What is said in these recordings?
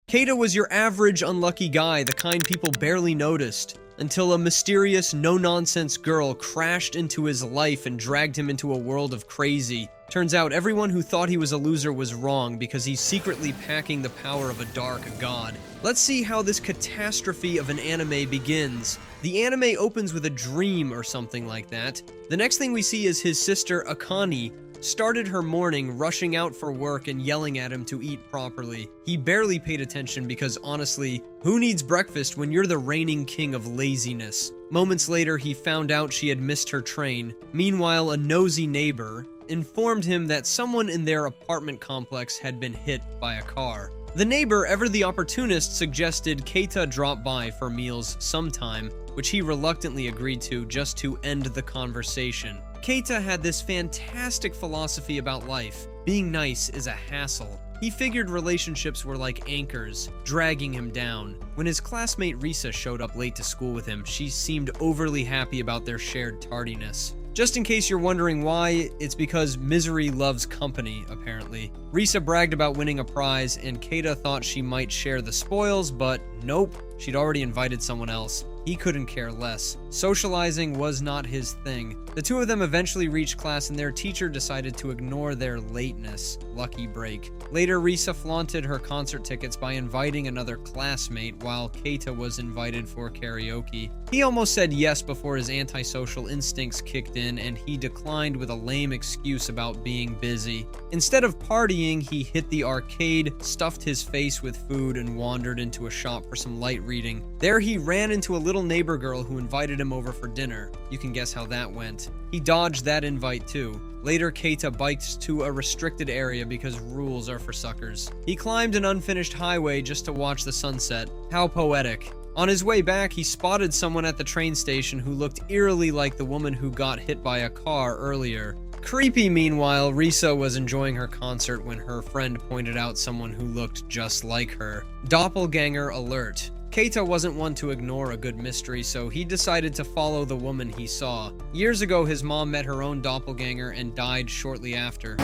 Keita was your average unlucky guy, the kind people barely noticed, until a mysterious, no-nonsense girl crashed into his life and dragged him into a world of crazy. Turns out everyone who thought he was a loser was wrong because he's secretly packing the power of a dark god. Let's see how this catastrophe of an anime begins. The anime opens with a dream or something like that. The next thing we see is his sister Akane started her morning rushing out for work and yelling at him to eat properly. He barely paid attention because honestly, who needs breakfast when you're the reigning king of laziness? Moments later, he found out she had missed her train. Meanwhile, a nosy neighbor informed him that someone in their apartment complex had been hit by a car. The neighbor, ever the opportunist, suggested Keita drop by for meals sometime, which he reluctantly agreed to just to end the conversation. Keita had this fantastic philosophy about life. Being nice is a hassle. He figured relationships were like anchors, dragging him down. When his classmate Risa showed up late to school with him, she seemed overly happy about their shared tardiness. Just in case you're wondering why, it's because misery loves company, apparently. Risa bragged about winning a prize, and Keita thought she might share the spoils, but nope, she'd already invited someone else. He couldn't care less. Socializing was not his thing. The two of them eventually reached class and their teacher decided to ignore their lateness. Lucky break. Later, Risa flaunted her concert tickets by inviting another classmate while Keita was invited for karaoke. He almost said yes before his antisocial instincts kicked in and he declined with a lame excuse about being busy. Instead of partying, he hit the arcade, stuffed his face with food, and wandered into a shop for some light reading. There he ran into a little neighbor girl who invited him over for dinner. You can guess how that went. He dodged that invite too. Later, Keita biked to a restricted area because rules are for suckers. He climbed an unfinished highway just to watch the sunset. How poetic. On his way back, he spotted someone at the train station who looked eerily like the woman who got hit by a car earlier. Creepy, meanwhile, Risa was enjoying her concert when her friend pointed out someone who looked just like her. Doppelganger alert. Keita wasn't one to ignore a good mystery, so he decided to follow the woman he saw. Years ago, his mom met her own doppelganger and died shortly after.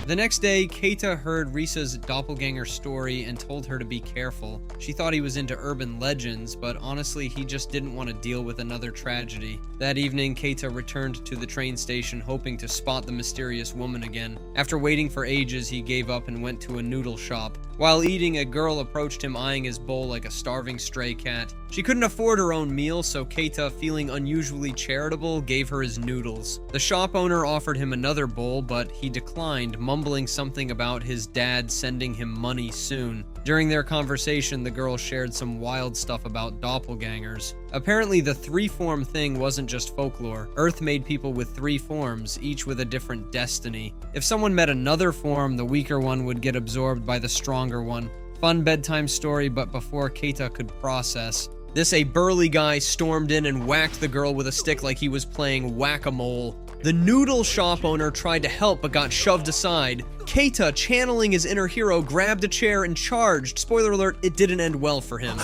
The next day, Keita heard Risa's doppelganger story and told her to be careful. She thought he was into urban legends, but honestly, he just didn't want to deal with another tragedy. That evening, Keita returned to the train station hoping to spot the mysterious woman again. After waiting for ages, he gave up and went to a noodle shop. While eating, a girl approached him eyeing his bowl like a starving stray cat. She couldn't afford her own meal, so Keita, feeling unusually charitable, gave her his noodles. The shop owner offered him another bowl, but he declined, mumbling something about his dad sending him money soon. During their conversation, the girl shared some wild stuff about doppelgangers. Apparently, the three-form thing wasn't just folklore. Earth made people with three forms, each with a different destiny. If someone met another form, the weaker one would get absorbed by the stronger one. Fun bedtime story, but before Keita could process this, a burly guy stormed in and whacked the girl with a stick like he was playing whack-a-mole. The noodle shop owner tried to help but got shoved aside. Keita, channeling his inner hero, grabbed a chair and charged. Spoiler alert, it didn't end well for him.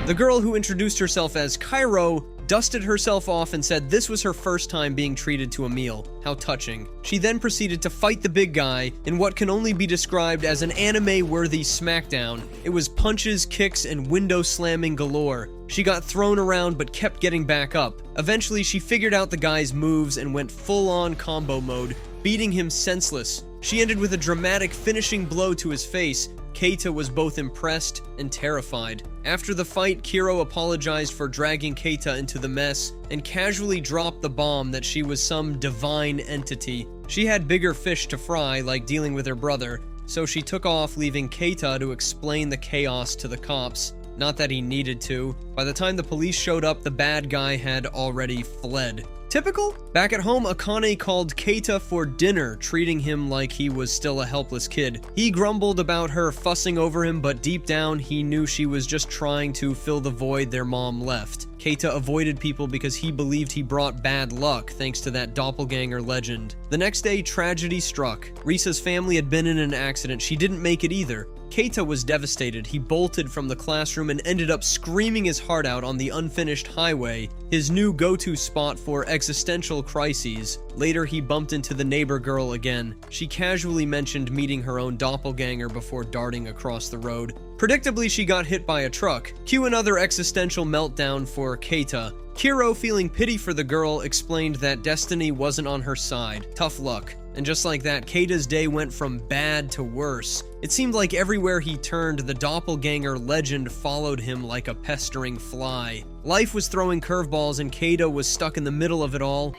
The girl, who introduced herself as Cairo, dusted herself off and said this was her first time being treated to a meal. How touching. She then proceeded to fight the big guy in what can only be described as an anime-worthy smackdown. It was punches, kicks, and window slamming galore. She got thrown around but kept getting back up. Eventually, she figured out the guy's moves and went full-on combo mode, beating him senseless. She ended with a dramatic finishing blow to his face. Keita was both impressed and terrified. After the fight, Kiro apologized for dragging Keita into the mess and casually dropped the bomb that she was some divine entity. She had bigger fish to fry, like dealing with her brother, so she took off, leaving Keita to explain the chaos to the cops. Not that he needed to. By the time the police showed up, the bad guy had already fled. Typical? Back at home, Akane called Keita for dinner, treating him like he was still a helpless kid. He grumbled about her fussing over him, but deep down, he knew she was just trying to fill the void their mom left. Keita avoided people because he believed he brought bad luck, thanks to that doppelganger legend. The next day, tragedy struck. Risa's family had been in an accident. She didn't make it either. Keita was devastated. He bolted from the classroom and ended up screaming his heart out on the unfinished highway, his new go-to spot for existential crises. Later, he bumped into the neighbor girl again. She casually mentioned meeting her own doppelganger before darting across the road. Predictably, she got hit by a truck. Cue another existential meltdown for Keita. Kiro, feeling pity for the girl, explained that destiny wasn't on her side. Tough luck. And just like that, Keita's day went from bad to worse. It seemed like everywhere he turned, the doppelganger legend followed him like a pestering fly. Life was throwing curveballs and Keita was stuck in the middle of it all.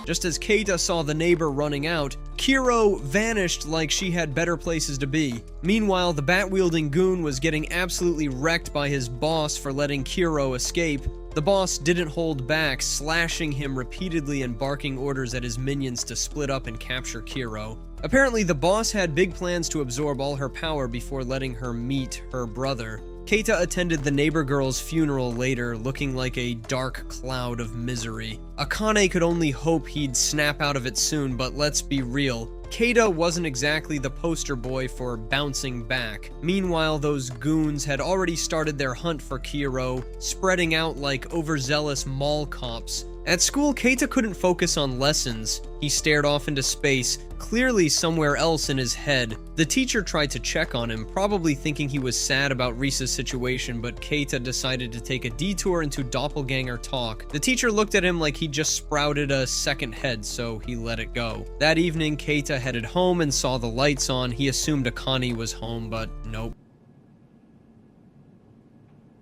Just as Keita saw the neighbor running out, Kiro vanished like she had better places to be. Meanwhile, the bat-wielding goon was getting absolutely wrecked by his boss for letting Kiro escape. The boss didn't hold back, slashing him repeatedly and barking orders at his minions to split up and capture Kiro. Apparently, the boss had big plans to absorb all her power before letting her meet her brother. Keita attended the neighbor girl's funeral later, looking like a dark cloud of misery. Akane could only hope he'd snap out of it soon, but let's be real. Keita wasn't exactly the poster boy for bouncing back. Meanwhile, those goons had already started their hunt for Kiro, spreading out like overzealous mall cops. At school, Keita couldn't focus on lessons. He stared off into space, clearly somewhere else in his head. The teacher tried to check on him, probably thinking he was sad about Risa's situation, but Keita decided to take a detour into doppelganger talk. The teacher looked at him like he just sprouted a second head, so he let it go. That evening, Keita headed home and saw the lights on. He assumed Akane was home, but nope.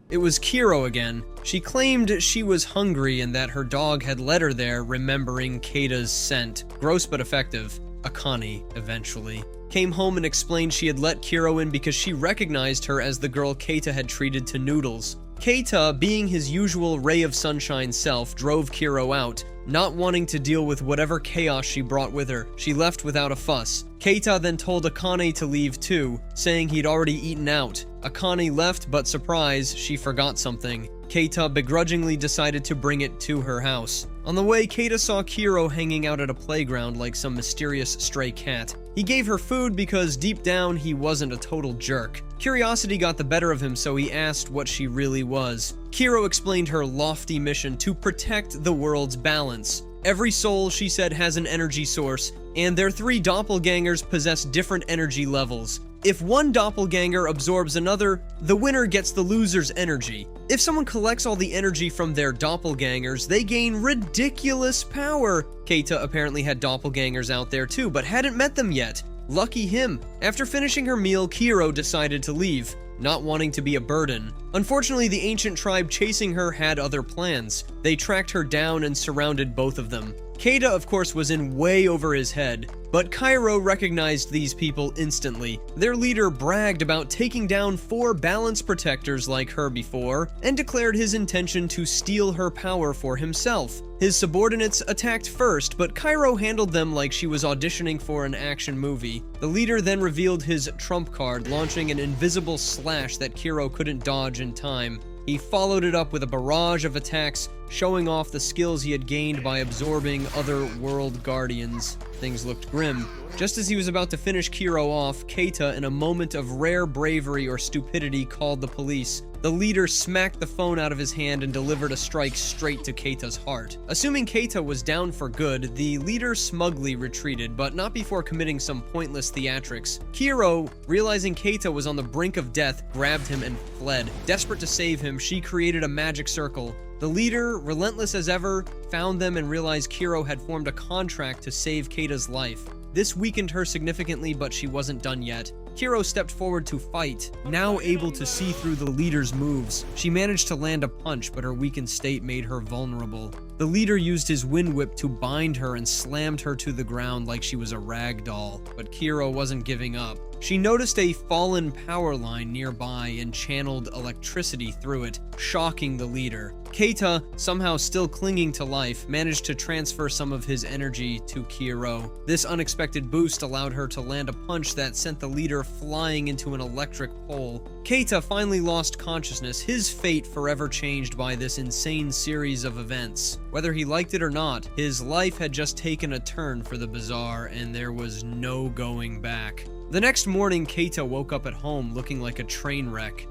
It was Kiro again. She claimed she was hungry and that her dog had led her there, remembering Keita's scent. Gross but effective. Akane, eventually, came home and explained she had let Kiro in because she recognized her as the girl Keita had treated to noodles. Keita, being his usual ray of sunshine self, drove Kiro out, not wanting to deal with whatever chaos she brought with her. She left without a fuss. Keita then told Akane to leave too, saying he'd already eaten out. Akane left, but surprise, she forgot something. Keita begrudgingly decided to bring it to her house. On the way, Keita saw Kiro hanging out at a playground like some mysterious stray cat. He gave her food because deep down he wasn't a total jerk. Curiosity got the better of him, so he asked what she really was. Kiro explained her lofty mission to protect the world's balance. Every soul, she said, has an energy source, and their three doppelgangers possess different energy levels. If one doppelganger absorbs another, the winner gets the loser's energy. If someone collects all the energy from their doppelgangers, they gain ridiculous power. Keita apparently had doppelgangers out there too, but hadn't met them yet. Lucky him. After finishing her meal, Kiro decided to leave, not wanting to be a burden. Unfortunately, the ancient tribe chasing her had other plans. They tracked her down and surrounded both of them. Keita, of course, was in way over his head, but Cairo recognized these people instantly. Their leader bragged about taking down 4 balance protectors like her before, and declared his intention to steal her power for himself. His subordinates attacked first, but Cairo handled them like she was auditioning for an action movie. The leader then revealed his trump card, launching an invisible slash that Kiro couldn't dodge in time. He followed it up with a barrage of attacks, showing off the skills he had gained by absorbing other world guardians. Things looked grim. Just as he was about to finish Kiro off, Keita, in a moment of rare bravery or stupidity, called the police. The leader smacked the phone out of his hand and delivered a strike straight to Keita's heart. Assuming Keita was down for good, the leader smugly retreated, but not before committing some pointless theatrics. Kiro, realizing Keita was on the brink of death, grabbed him and fled. Desperate to save him, she created a magic circle. The leader, relentless as ever, found them and realized Kiro had formed a contract to save Keita's life. This weakened her significantly, but she wasn't done yet. Kiro stepped forward to fight, now able to see through the leader's moves. She managed to land a punch, but her weakened state made her vulnerable. The leader used his wind whip to bind her and slammed her to the ground like she was a rag doll, but Kiro wasn't giving up. She noticed a fallen power line nearby and channeled electricity through it, shocking the leader. Keita, somehow still clinging to life, managed to transfer some of his energy to Kiro. This unexpected boost allowed her to land a punch that sent the leader flying into an electric pole. Keita finally lost consciousness, his fate forever changed by this insane series of events. Whether he liked it or not, his life had just taken a turn for the bizarre, and there was no going back. The next morning, Keita woke up at home looking like a train wreck.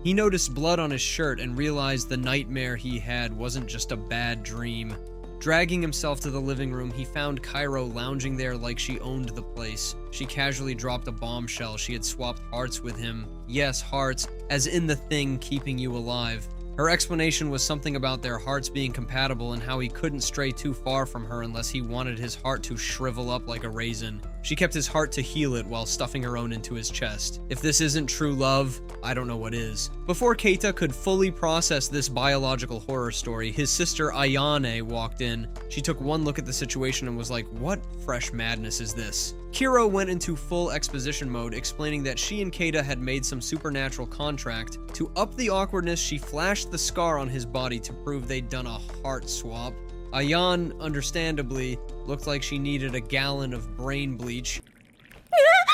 He noticed blood on his shirt and realized the nightmare he had wasn't just a bad dream. Dragging himself to the living room, he found Cairo lounging there like she owned the place. She casually dropped a bombshell. She had swapped hearts with him. Yes, hearts, as in the thing keeping you alive. Her explanation was something about their hearts being compatible and how he couldn't stray too far from her unless he wanted his heart to shrivel up like a raisin. She kept his heart to heal it while stuffing her own into his chest. If this isn't true love, I don't know what is. Before Keita could fully process this biological horror story, his sister Ayane walked in. She took one look at the situation and was like, what fresh madness is this? Kiro went into full exposition mode, explaining that she and Keita had made some supernatural contract. To up the awkwardness, she flashed the scar on his body to prove they'd done a heart swap. Ayan, understandably, looked like she needed a gallon of brain bleach.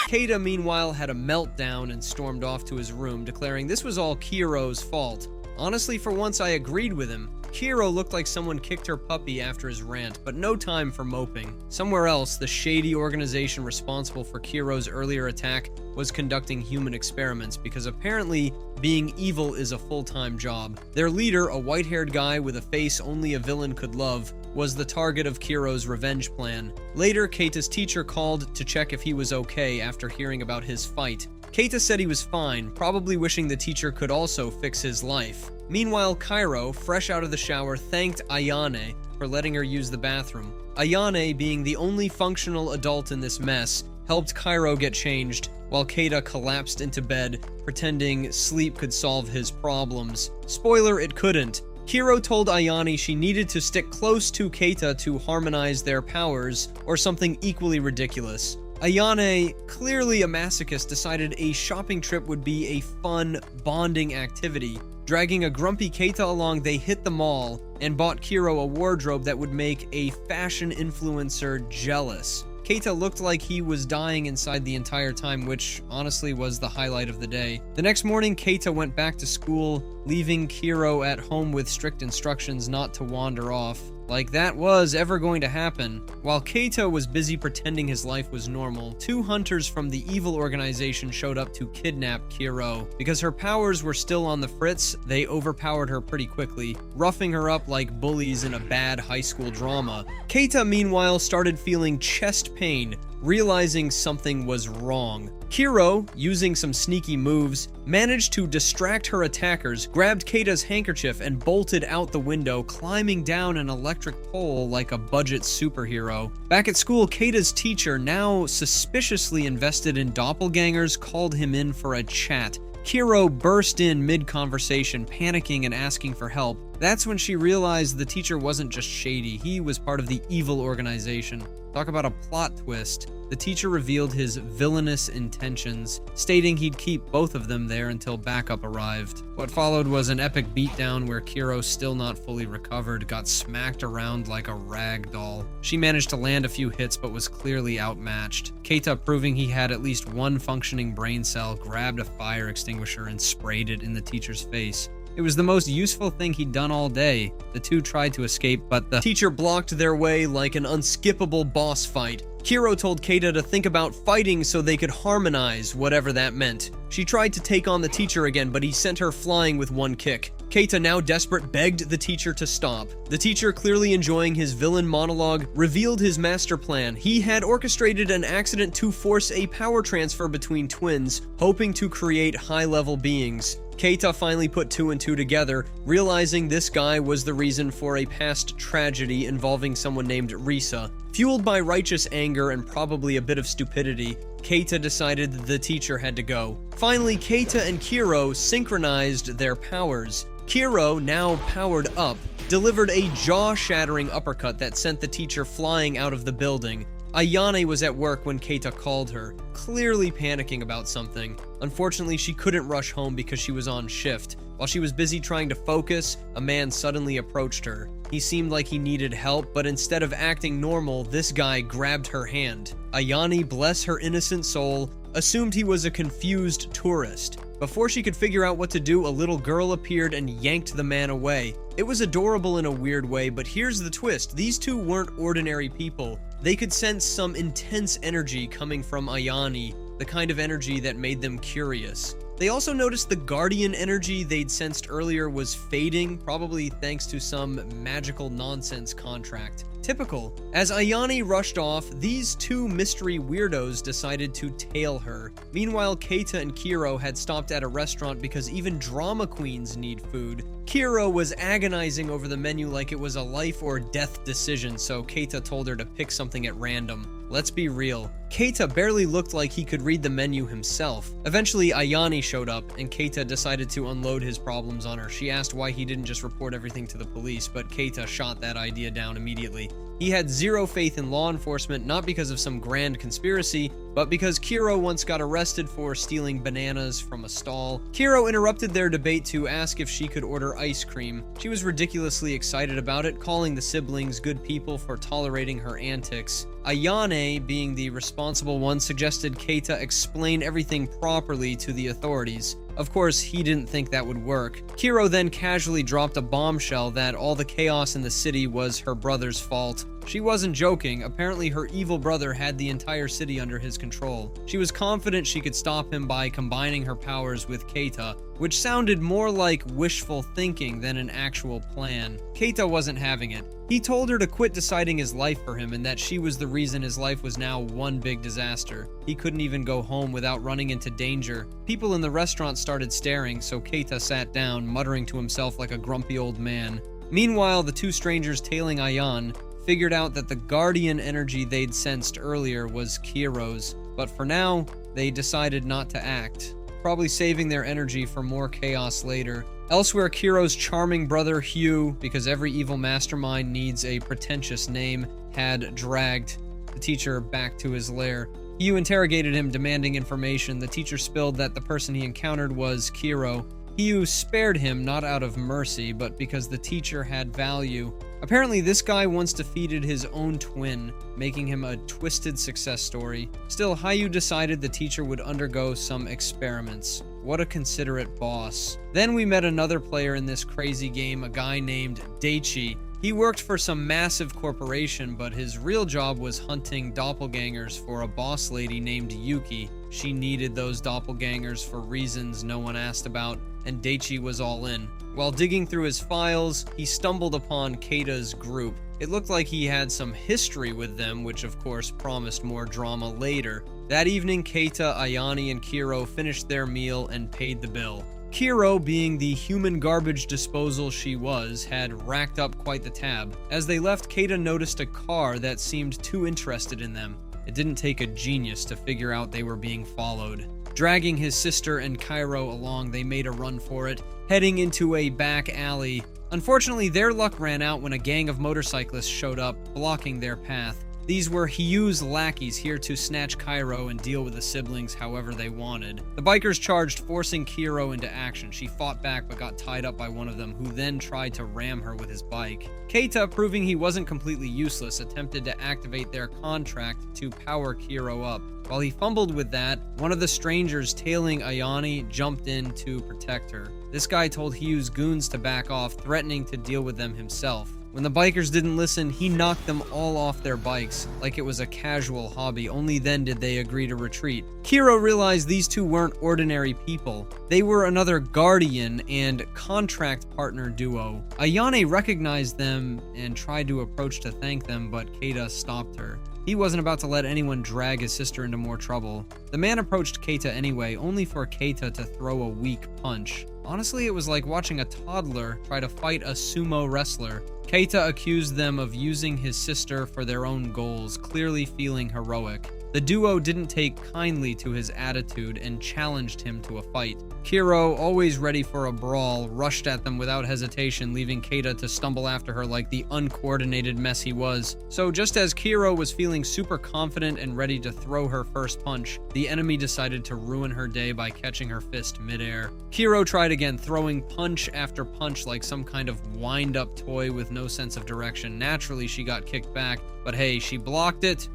Keita, meanwhile, had a meltdown and stormed off to his room, declaring this was all Kiro's fault. Honestly, for once I agreed with him. Kiro looked like someone kicked her puppy after his rant, but no time for moping. Somewhere else, the shady organization responsible for Kiro's earlier attack was conducting human experiments because apparently being evil is a full-time job. Their leader, a white-haired guy with a face only a villain could love, was the target of Kiro's revenge plan. Later, Keita's teacher called to check if he was okay after hearing about his fight. Keita said he was fine, probably wishing the teacher could also fix his life. Meanwhile, Cairo, fresh out of the shower, thanked Ayane for letting her use the bathroom. Ayane, being the only functional adult in this mess, helped Cairo get changed, while Keita collapsed into bed, pretending sleep could solve his problems. Spoiler, it couldn't. Kiro told Ayane she needed to stick close to Keita to harmonize their powers, or something equally ridiculous. Ayane, clearly a masochist, decided a shopping trip would be a fun, bonding activity. Dragging a grumpy Keita along, they hit the mall and bought Kiro a wardrobe that would make a fashion influencer jealous. Keita looked like he was dying inside the entire time, which honestly was the highlight of the day. The next morning, Keita went back to school, leaving Kiro at home with strict instructions not to wander off. Like that was ever going to happen. While Keita was busy pretending his life was normal, two hunters from the evil organization showed up to kidnap Kiro. Because her powers were still on the fritz, they overpowered her pretty quickly, roughing her up like bullies in a bad high school drama. Keita, meanwhile, started feeling chest pain, realizing something was wrong. Kiro, using some sneaky moves, managed to distract her attackers, grabbed Keita's handkerchief, and bolted out the window, climbing down an electric pole like a budget superhero. Back at school, Keita's teacher, now suspiciously invested in doppelgangers, called him in for a chat. Kiro burst in mid-conversation, panicking and asking for help. That's when she realized the teacher wasn't just shady, he was part of the evil organization. Talk about a plot twist. The teacher revealed his villainous intentions, stating he'd keep both of them there until backup arrived. What followed was an epic beatdown where Kiro, still not fully recovered, got smacked around like a rag doll. She managed to land a few hits but was clearly outmatched. Keita, proving he had at least one functioning brain cell, grabbed a fire extinguisher and sprayed it in the teacher's face. It was the most useful thing he'd done all day. The two tried to escape, but the teacher blocked their way like an unskippable boss fight. Kiro told Keita to think about fighting so they could harmonize, whatever that meant. She tried to take on the teacher again, but he sent her flying with one kick. Keita, now desperate, begged the teacher to stop. The teacher, clearly enjoying his villain monologue, revealed his master plan. He had orchestrated an accident to force a power transfer between twins, hoping to create high-level beings. Keita finally put two and two together, realizing this guy was the reason for a past tragedy involving someone named Risa. Fueled by righteous anger and probably a bit of stupidity, Keita decided the teacher had to go. Finally, Keita and Kiro synchronized their powers. Kiro, now powered up, delivered a jaw-shattering uppercut that sent the teacher flying out of the building. Ayane was at work when Keita called her, clearly panicking about something. Unfortunately, she couldn't rush home because she was on shift. While she was busy trying to focus, a man suddenly approached her. He seemed like he needed help, but instead of acting normal, this guy grabbed her hand. Ayane, bless her innocent soul, assumed he was a confused tourist. Before she could figure out what to do, a little girl appeared and yanked the man away. It was adorable in a weird way, but here's the twist. These two weren't ordinary people. They could sense some intense energy coming from Ayane, the kind of energy that made them curious. They also noticed the guardian energy they'd sensed earlier was fading, probably thanks to some magical nonsense contract. Typical. As Ayane rushed off, these two mystery weirdos decided to tail her. Meanwhile, Keita and Kiro had stopped at a restaurant because even drama queens need food. Kiro was agonizing over the menu like it was a life or death decision, so Keita told her to pick something at random. Let's be real. Keita barely looked like he could read the menu himself. Eventually, Ayane showed up, and Keita decided to unload his problems on her. She asked why he didn't just report everything to the police, but Keita shot that idea down immediately. He had zero faith in law enforcement, not because of some grand conspiracy, but because Kiro once got arrested for stealing bananas from a stall. Kiro interrupted their debate to ask if she could order ice cream. She was ridiculously excited about it, calling the siblings good people for tolerating her antics. Ayane, being the responsible one, suggested Keita explain everything properly to the authorities. Of course, he didn't think that would work. Kiro then casually dropped a bombshell that all the chaos in the city was her brother's fault. She wasn't joking. Apparently, her evil brother had the entire city under his control. She was confident she could stop him by combining her powers with Keita, which sounded more like wishful thinking than an actual plan. Keita wasn't having it. He told her to quit deciding his life for him and that she was the reason his life was now one big disaster. He couldn't even go home without running into danger. People in the restaurant started staring, so Keita sat down, muttering to himself like a grumpy old man. Meanwhile, the two strangers tailing Ayane figured out that the guardian energy they'd sensed earlier was Kiro's, but for now, they decided not to act, probably saving their energy for more chaos later. Elsewhere, Kiro's charming brother Hugh, because every evil mastermind needs a pretentious name, had dragged the teacher back to his lair. Hugh interrogated him, demanding information. The teacher spilled that the person he encountered was Kiro. Hugh spared him not out of mercy, but because the teacher had value. Apparently, this guy once defeated his own twin, making him a twisted success story. Still, Hugh decided the teacher would undergo some experiments. What a considerate boss. Then we met another player in this crazy game, a guy named Daichi. He worked for some massive corporation, but his real job was hunting doppelgangers for a boss lady named Yuki. She needed those doppelgangers for reasons no one asked about, and Daichi was all in. While digging through his files, he stumbled upon Keita's group. It looked like he had some history with them, which of course promised more drama later. That evening, Keita, Ayane, and Kiro finished their meal and paid the bill. Kiro, being the human garbage disposal she was, had racked up quite the tab. As they left, Keita noticed a car that seemed too interested in them. It didn't take a genius to figure out they were being followed. Dragging his sister and Cairo along, they made a run for it, heading into a back alley. Unfortunately, their luck ran out when a gang of motorcyclists showed up, blocking their path. These were Hyu's lackeys here to snatch Cairo and deal with the siblings however they wanted. The bikers charged, forcing Kiro into action. She fought back but got tied up by one of them, who then tried to ram her with his bike. Keita, proving he wasn't completely useless, attempted to activate their contract to power Kiro up. While he fumbled with that, one of the strangers tailing Ayane jumped in to protect her. This guy told Hyu's goons to back off, threatening to deal with them himself. When the bikers didn't listen, he knocked them all off their bikes, like it was a casual hobby. Only then did they agree to retreat. Kiro realized these two weren't ordinary people. They were another guardian and contract partner duo. Ayane recognized them and tried to approach to thank them, but Keita stopped her. He wasn't about to let anyone drag his sister into more trouble. The man approached Keita anyway, only for Keita to throw a weak punch. Honestly, it was like watching a toddler try to fight a sumo wrestler. Keita accused them of using his sister for their own goals, clearly feeling heroic. The duo didn't take kindly to his attitude and challenged him to a fight. Kiro, always ready for a brawl, rushed at them without hesitation, leaving Keita to stumble after her like the uncoordinated mess he was. So just as Kiro was feeling super confident and ready to throw her first punch, the enemy decided to ruin her day by catching her fist midair. Kiro tried again, throwing punch after punch like some kind of wind-up toy with no sense of direction. Naturally, she got kicked back, but hey, she blocked it.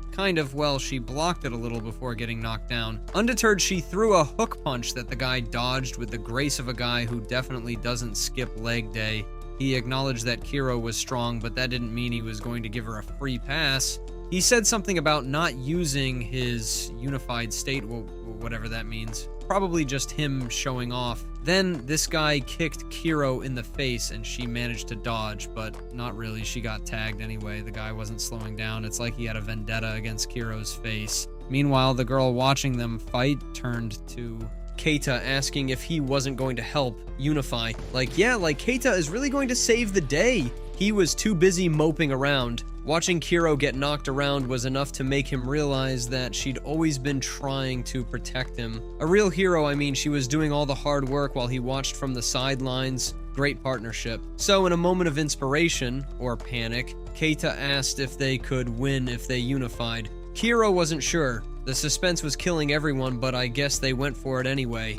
She blocked it a little before getting knocked down. Undeterred, she threw a hook punch that the guy dodged with the grace of a guy who definitely doesn't skip leg day. He acknowledged that Kiro was strong, but that didn't mean he was going to give her a free pass. He said something about not using his unified state, whatever that means. Probably just him showing off. Then this guy kicked Kiro in the face and she managed to dodge, but not really. She got tagged anyway. The guy wasn't slowing down. It's like he had a vendetta against Kiro's face. Meanwhile, the girl watching them fight turned to Keita, asking if he wasn't going to help unify. Keita is really going to save the day. He was too busy moping around. Watching Kiro get knocked around was enough to make him realize that she'd always been trying to protect him. A real hero, I mean, she was doing all the hard work while he watched from the sidelines. Great partnership. So in a moment of inspiration, or panic, Keita asked if they could win if they unified. Kiro wasn't sure. The suspense was killing everyone, but I guess they went for it anyway.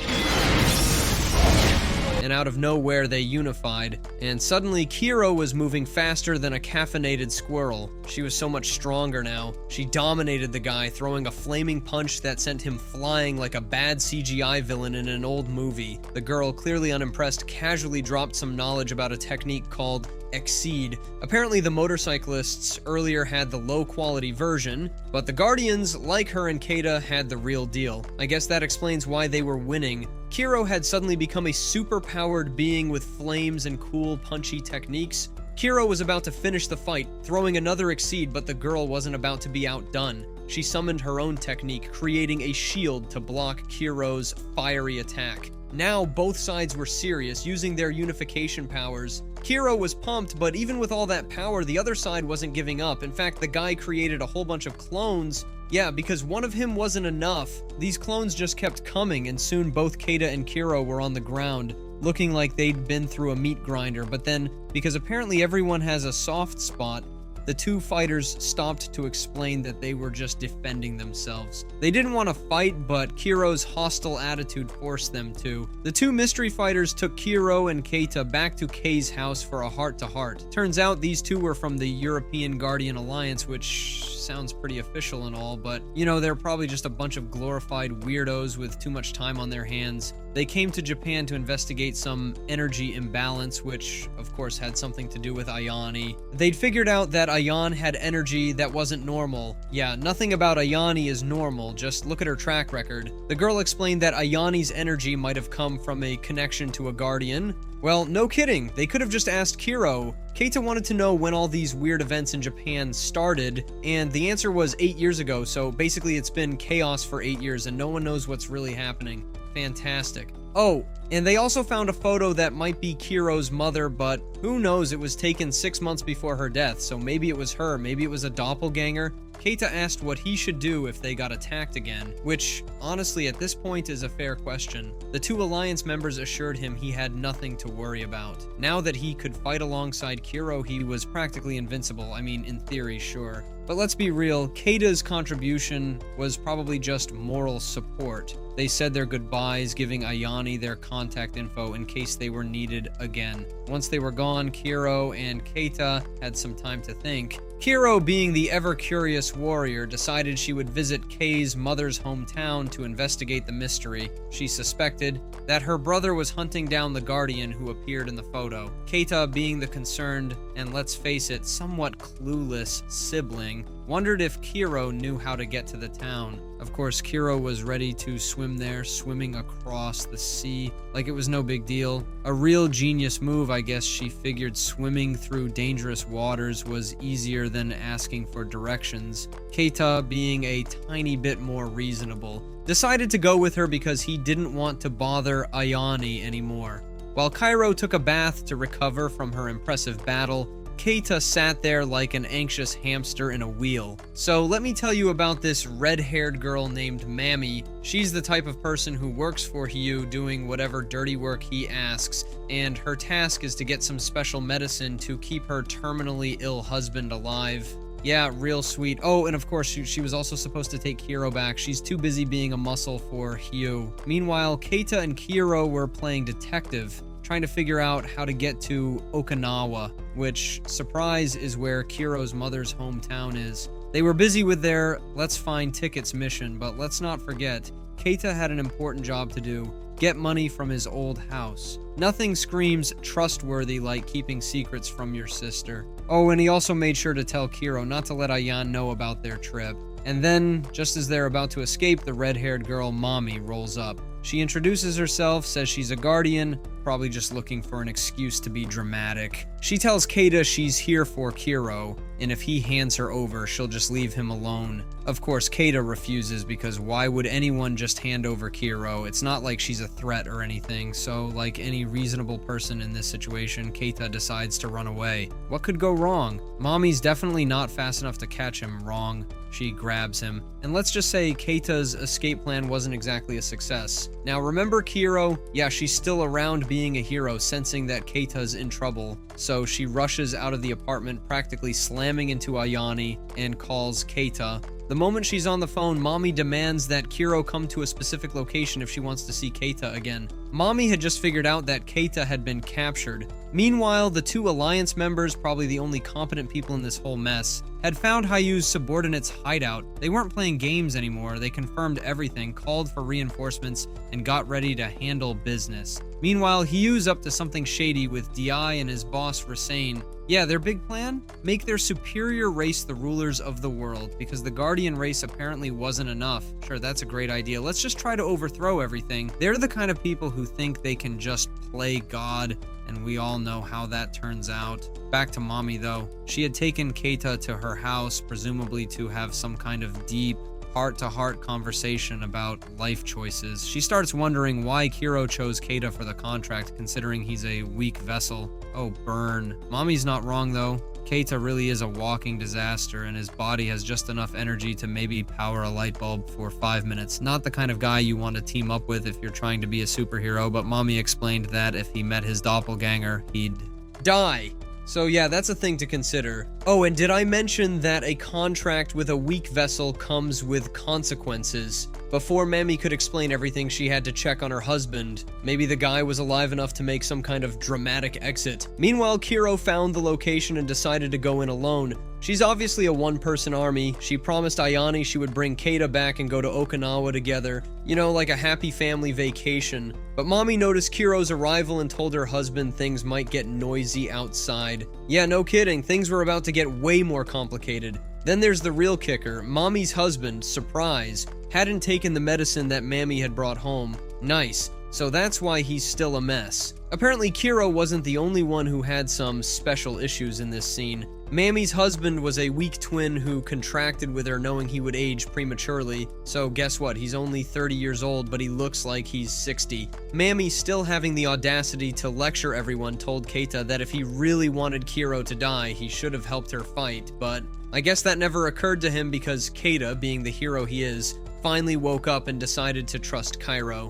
And out of nowhere, they unified. And suddenly, Kiro was moving faster than a caffeinated squirrel. She was so much stronger now. She dominated the guy, throwing a flaming punch that sent him flying like a bad CGI villain in an old movie. The girl, clearly unimpressed, casually dropped some knowledge about a technique called Exceed. Apparently the motorcyclists earlier had the low-quality version, but the Guardians, like her and Keita, had the real deal. I guess that explains why they were winning. Kiro had suddenly become a super-powered being with flames and cool, punchy techniques. Kiro was about to finish the fight, throwing another Exceed, but the girl wasn't about to be outdone. She summoned her own technique, creating a shield to block Kiro's fiery attack. Now both sides were serious, using their unification powers. Kiro was pumped, but even with all that power, the other side wasn't giving up. In fact, the guy created a whole bunch of clones. Yeah, because one of him wasn't enough. These clones just kept coming, and soon both Keita and Kiro were on the ground, looking like they'd been through a meat grinder. But then, because apparently everyone has a soft spot, the two fighters stopped to explain that they were just defending themselves. They didn't want to fight, but Kiro's hostile attitude forced them to. The two mystery fighters took Kiro and Keita back to Kei's house for a heart-to-heart. Turns out these two were from the European Guardian Alliance, which sounds pretty official and all, but, you know, they're probably just a bunch of glorified weirdos with too much time on their hands. They came to Japan to investigate some energy imbalance, which, of course, had something to do with Ayane. They'd figured out that Ayane had energy that wasn't normal. Yeah, nothing about Ayane is normal, just look at her track record. The girl explained that Ayane's energy might have come from a connection to a guardian. Well, no kidding, they could have just asked Kiro. Keita wanted to know when all these weird events in Japan started, and the answer was 8 years ago, so basically it's been chaos for 8 years and no one knows what's really happening. Fantastic. Oh, and they also found a photo that might be Kiro's mother, but who knows, it was taken 6 months before her death, so maybe it was her, maybe it was a doppelganger. Keita asked what he should do if they got attacked again, which, honestly, at this point is a fair question. The two Alliance members assured him he had nothing to worry about. Now that he could fight alongside Kiro, he was practically invincible. I mean, in theory, sure. But let's be real, Keita's contribution was probably just moral support. They said their goodbyes, giving Ayane their contact info in case they were needed again. Once they were gone, Kiro and Keita had some time to think. Kiro, being the ever-curious warrior, decided she would visit Kei's mother's hometown to investigate the mystery. She suspected that her brother was hunting down the Guardian who appeared in the photo. Keita, being the concerned, and let's face it, somewhat clueless sibling, wondered if Kiro knew how to get to the town. Of course, Kiro was ready to swim there, swimming across the sea like it was no big deal. A real genius move, I guess. She figured swimming through dangerous waters was easier than asking for directions. Keita, being a tiny bit more reasonable, decided to go with her because he didn't want to bother Ayane anymore. While Kiro took a bath to recover from her impressive battle, Keita sat there like an anxious hamster in a wheel. So let me tell you about this red-haired girl named Mammy. She's the type of person who works for Hugh, doing whatever dirty work he asks, and her task is to get some special medicine to keep her terminally ill husband alive. Yeah, real sweet. Oh, and of course, she was also supposed to take Kiro back. She's too busy being a muscle for Hugh. Meanwhile, Keita and Kiro were playing detective, trying to figure out how to get to Okinawa, which, surprise, is where Kiro's mother's hometown is. They were busy with their let's find tickets mission, but let's not forget, Keita had an important job to do. get money from his old house. Nothing screams trustworthy like keeping secrets from your sister. Oh, and he also made sure to tell Kiro not to let Ayan know about their trip. And then, just as they're about to escape, the red-haired girl, Mommy, rolls up. She introduces herself, says she's a guardian, probably just looking for an excuse to be dramatic. She tells Keita she's here for Kiro, and if he hands her over, she'll just leave him alone. Of course, Keita refuses because why would anyone just hand over Kiro? It's not like she's a threat or anything, so like any reasonable person in this situation, Keita decides to run away. What could go wrong? Mommy's definitely not fast enough to catch him. Wrong. She grabs him. And let's just say Keita's escape plan wasn't exactly a success. Now remember Kiro? Yeah, she's still around being a hero, sensing that Keita's in trouble. So she rushes out of the apartment, practically slamming into Ayane, and calls Keita. The moment she's on the phone, Mommy demands that Kiro come to a specific location if she wants to see Keita again. Mommy had just figured out that Keita had been captured. Meanwhile, the two Alliance members, probably the only competent people in this whole mess, had found Hayu's subordinate's hideout. They weren't playing games anymore, they confirmed everything, called for reinforcements, and got ready to handle business. Meanwhile, Hayu's up to something shady with DI and his boss Rasain. Yeah, their big plan? Make their superior race the rulers of the world, because the Guardian race apparently wasn't enough. Sure, that's a great idea. Let's just try to overthrow everything. They're the kind of people who think they can just play God, and we all know how that turns out. Back to Mommy, though. She had taken Keita to her house, presumably to have some kind of deep, heart-to-heart conversation about life choices. She starts wondering why Kiro chose Keita for the contract, considering he's a weak vessel. Oh, burn. Mommy's not wrong, though. Keita really is a walking disaster, and his body has just enough energy to maybe power a light bulb for 5 minutes. Not the kind of guy you want to team up with if you're trying to be a superhero, but Mommy explained that if he met his doppelganger, he'd die. So yeah, that's a thing to consider. Oh, and did I mention that a contract with a weak vessel comes with consequences? Before Mammy could explain everything, she had to check on her husband. Maybe the guy was alive enough to make some kind of dramatic exit. Meanwhile, Kiro found the location and decided to go in alone. She's obviously a one-person army. She promised Ayane she would bring Keita back and go to Okinawa together. You know, like a happy family vacation. But Mommy noticed Kiro's arrival and told her husband things might get noisy outside. Yeah, no kidding, things were about to get way more complicated. Then there's the real kicker. Mommy's husband, surprise, hadn't taken the medicine that Mammy had brought home. Nice. So that's why he's still a mess. Apparently Kiro wasn't the only one who had some special issues in this scene. Mammy's husband was a weak twin who contracted with her knowing he would age prematurely, so guess what, he's only 30 years old but he looks like he's 60. Mammy, still having the audacity to lecture everyone, told Keita that if he really wanted Kiro to die, he should have helped her fight, but I guess that never occurred to him because Keita, being the hero he is, finally woke up and decided to trust Cairo.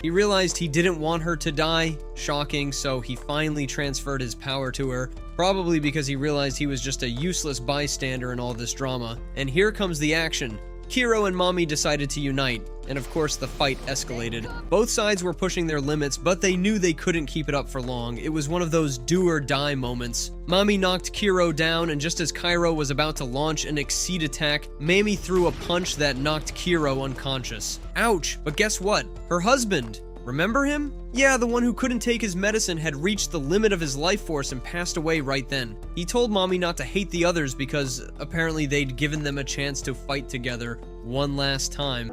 He realized he didn't want her to die, shocking, so he finally transferred his power to her, probably because he realized he was just a useless bystander in all this drama. And here comes the action. Kiro and Mommy decided to unite, and of course the fight escalated. Both sides were pushing their limits, but they knew they couldn't keep it up for long. It was one of those do or die moments. Mommy knocked Kiro down, and just as Cairo was about to launch an exceed attack, Mammy threw a punch that knocked Kiro unconscious. Ouch, but guess what? Her husband, remember him? Yeah, the one who couldn't take his medicine had reached the limit of his life force and passed away right then. He told Mommy not to hate the others because apparently they'd given them a chance to fight together one last time.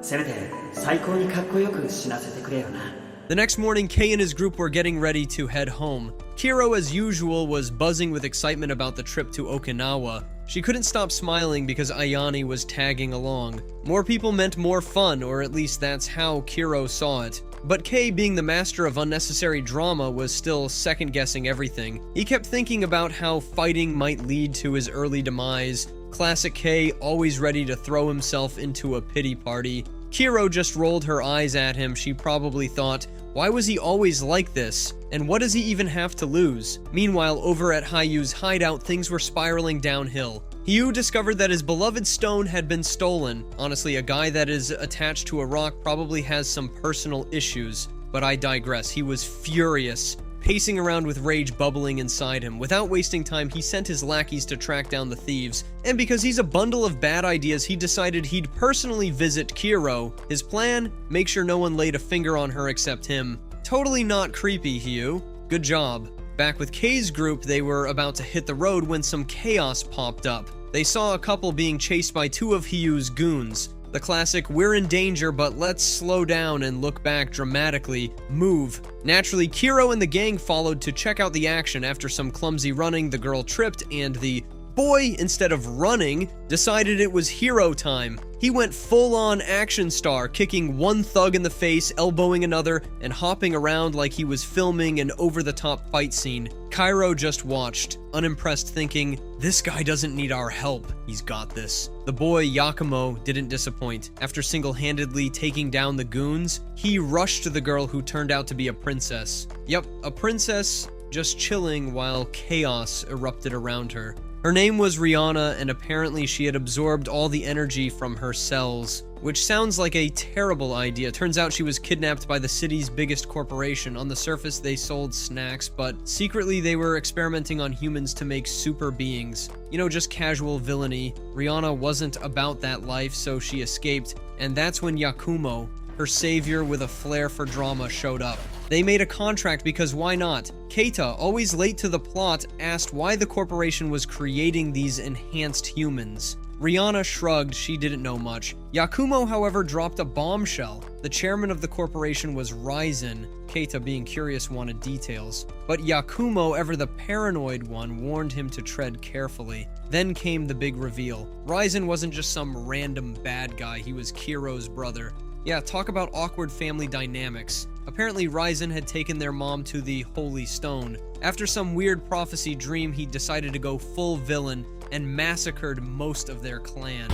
The next morning, Kei and his group were getting ready to head home. Kiro, as usual, was buzzing with excitement about the trip to Okinawa. She couldn't stop smiling because Ayane was tagging along. More people meant more fun, or at least that's how Kiro saw it. But Kei, being the master of unnecessary drama, was still second-guessing everything. He kept thinking about how fighting might lead to his early demise. Classic Kei, always ready to throw himself into a pity party. Kiro just rolled her eyes at him. She probably thought, why was he always like this? And what does he even have to lose? Meanwhile, over at Hayu's hideout, things were spiraling downhill. Hayu discovered that his beloved stone had been stolen. Honestly, a guy that is attached to a rock probably has some personal issues, but I digress. He was furious, pacing around with rage bubbling inside him. Without wasting time, he sent his lackeys to track down the thieves, and because he's a bundle of bad ideas, he decided he'd personally visit Kiro. His plan? Make sure no one laid a finger on her except him. Totally not creepy, Hugh. Good job. Back with Kay's group, they were about to hit the road when some chaos popped up. They saw a couple being chased by two of Hyu's goons. The classic, we're in danger, but let's slow down and look back dramatically, move. Naturally, Kiro and the gang followed to check out the action. After some clumsy running, the girl tripped, and the boy, instead of running, decided it was hero time. He went full-on action star, kicking one thug in the face, elbowing another, and hopping around like he was filming an over-the-top fight scene. Cairo just watched, unimpressed, thinking, this guy doesn't need our help, he's got this. The boy, Yakumo, didn't disappoint. After single-handedly taking down the goons, he rushed to the girl who turned out to be a princess. Yep, a princess just chilling while chaos erupted around her. Her name was Rihanna, and apparently she had absorbed all the energy from her cells, which sounds like a terrible idea. Turns out she was kidnapped by the city's biggest corporation. On the surface, they sold snacks, but secretly they were experimenting on humans to make super beings. You know, just casual villainy. Rihanna wasn't about that life, so she escaped, and that's when Yakumo, her savior with a flair for drama, showed up. They made a contract because why not? Keita, always late to the plot, asked why the corporation was creating these enhanced humans. Rihanna shrugged, she didn't know much. Yakumo, however, dropped a bombshell. The chairman of the corporation was Ryzen. Keita, being curious, wanted details. But Yakumo, ever the paranoid one, warned him to tread carefully. Then came the big reveal. Ryzen wasn't just some random bad guy, he was Kiro's brother. Yeah, talk about awkward family dynamics. Apparently, Ryzen had taken their mom to the Holy Stone. After some weird prophecy dream, he decided to go full villain and massacred most of their clan.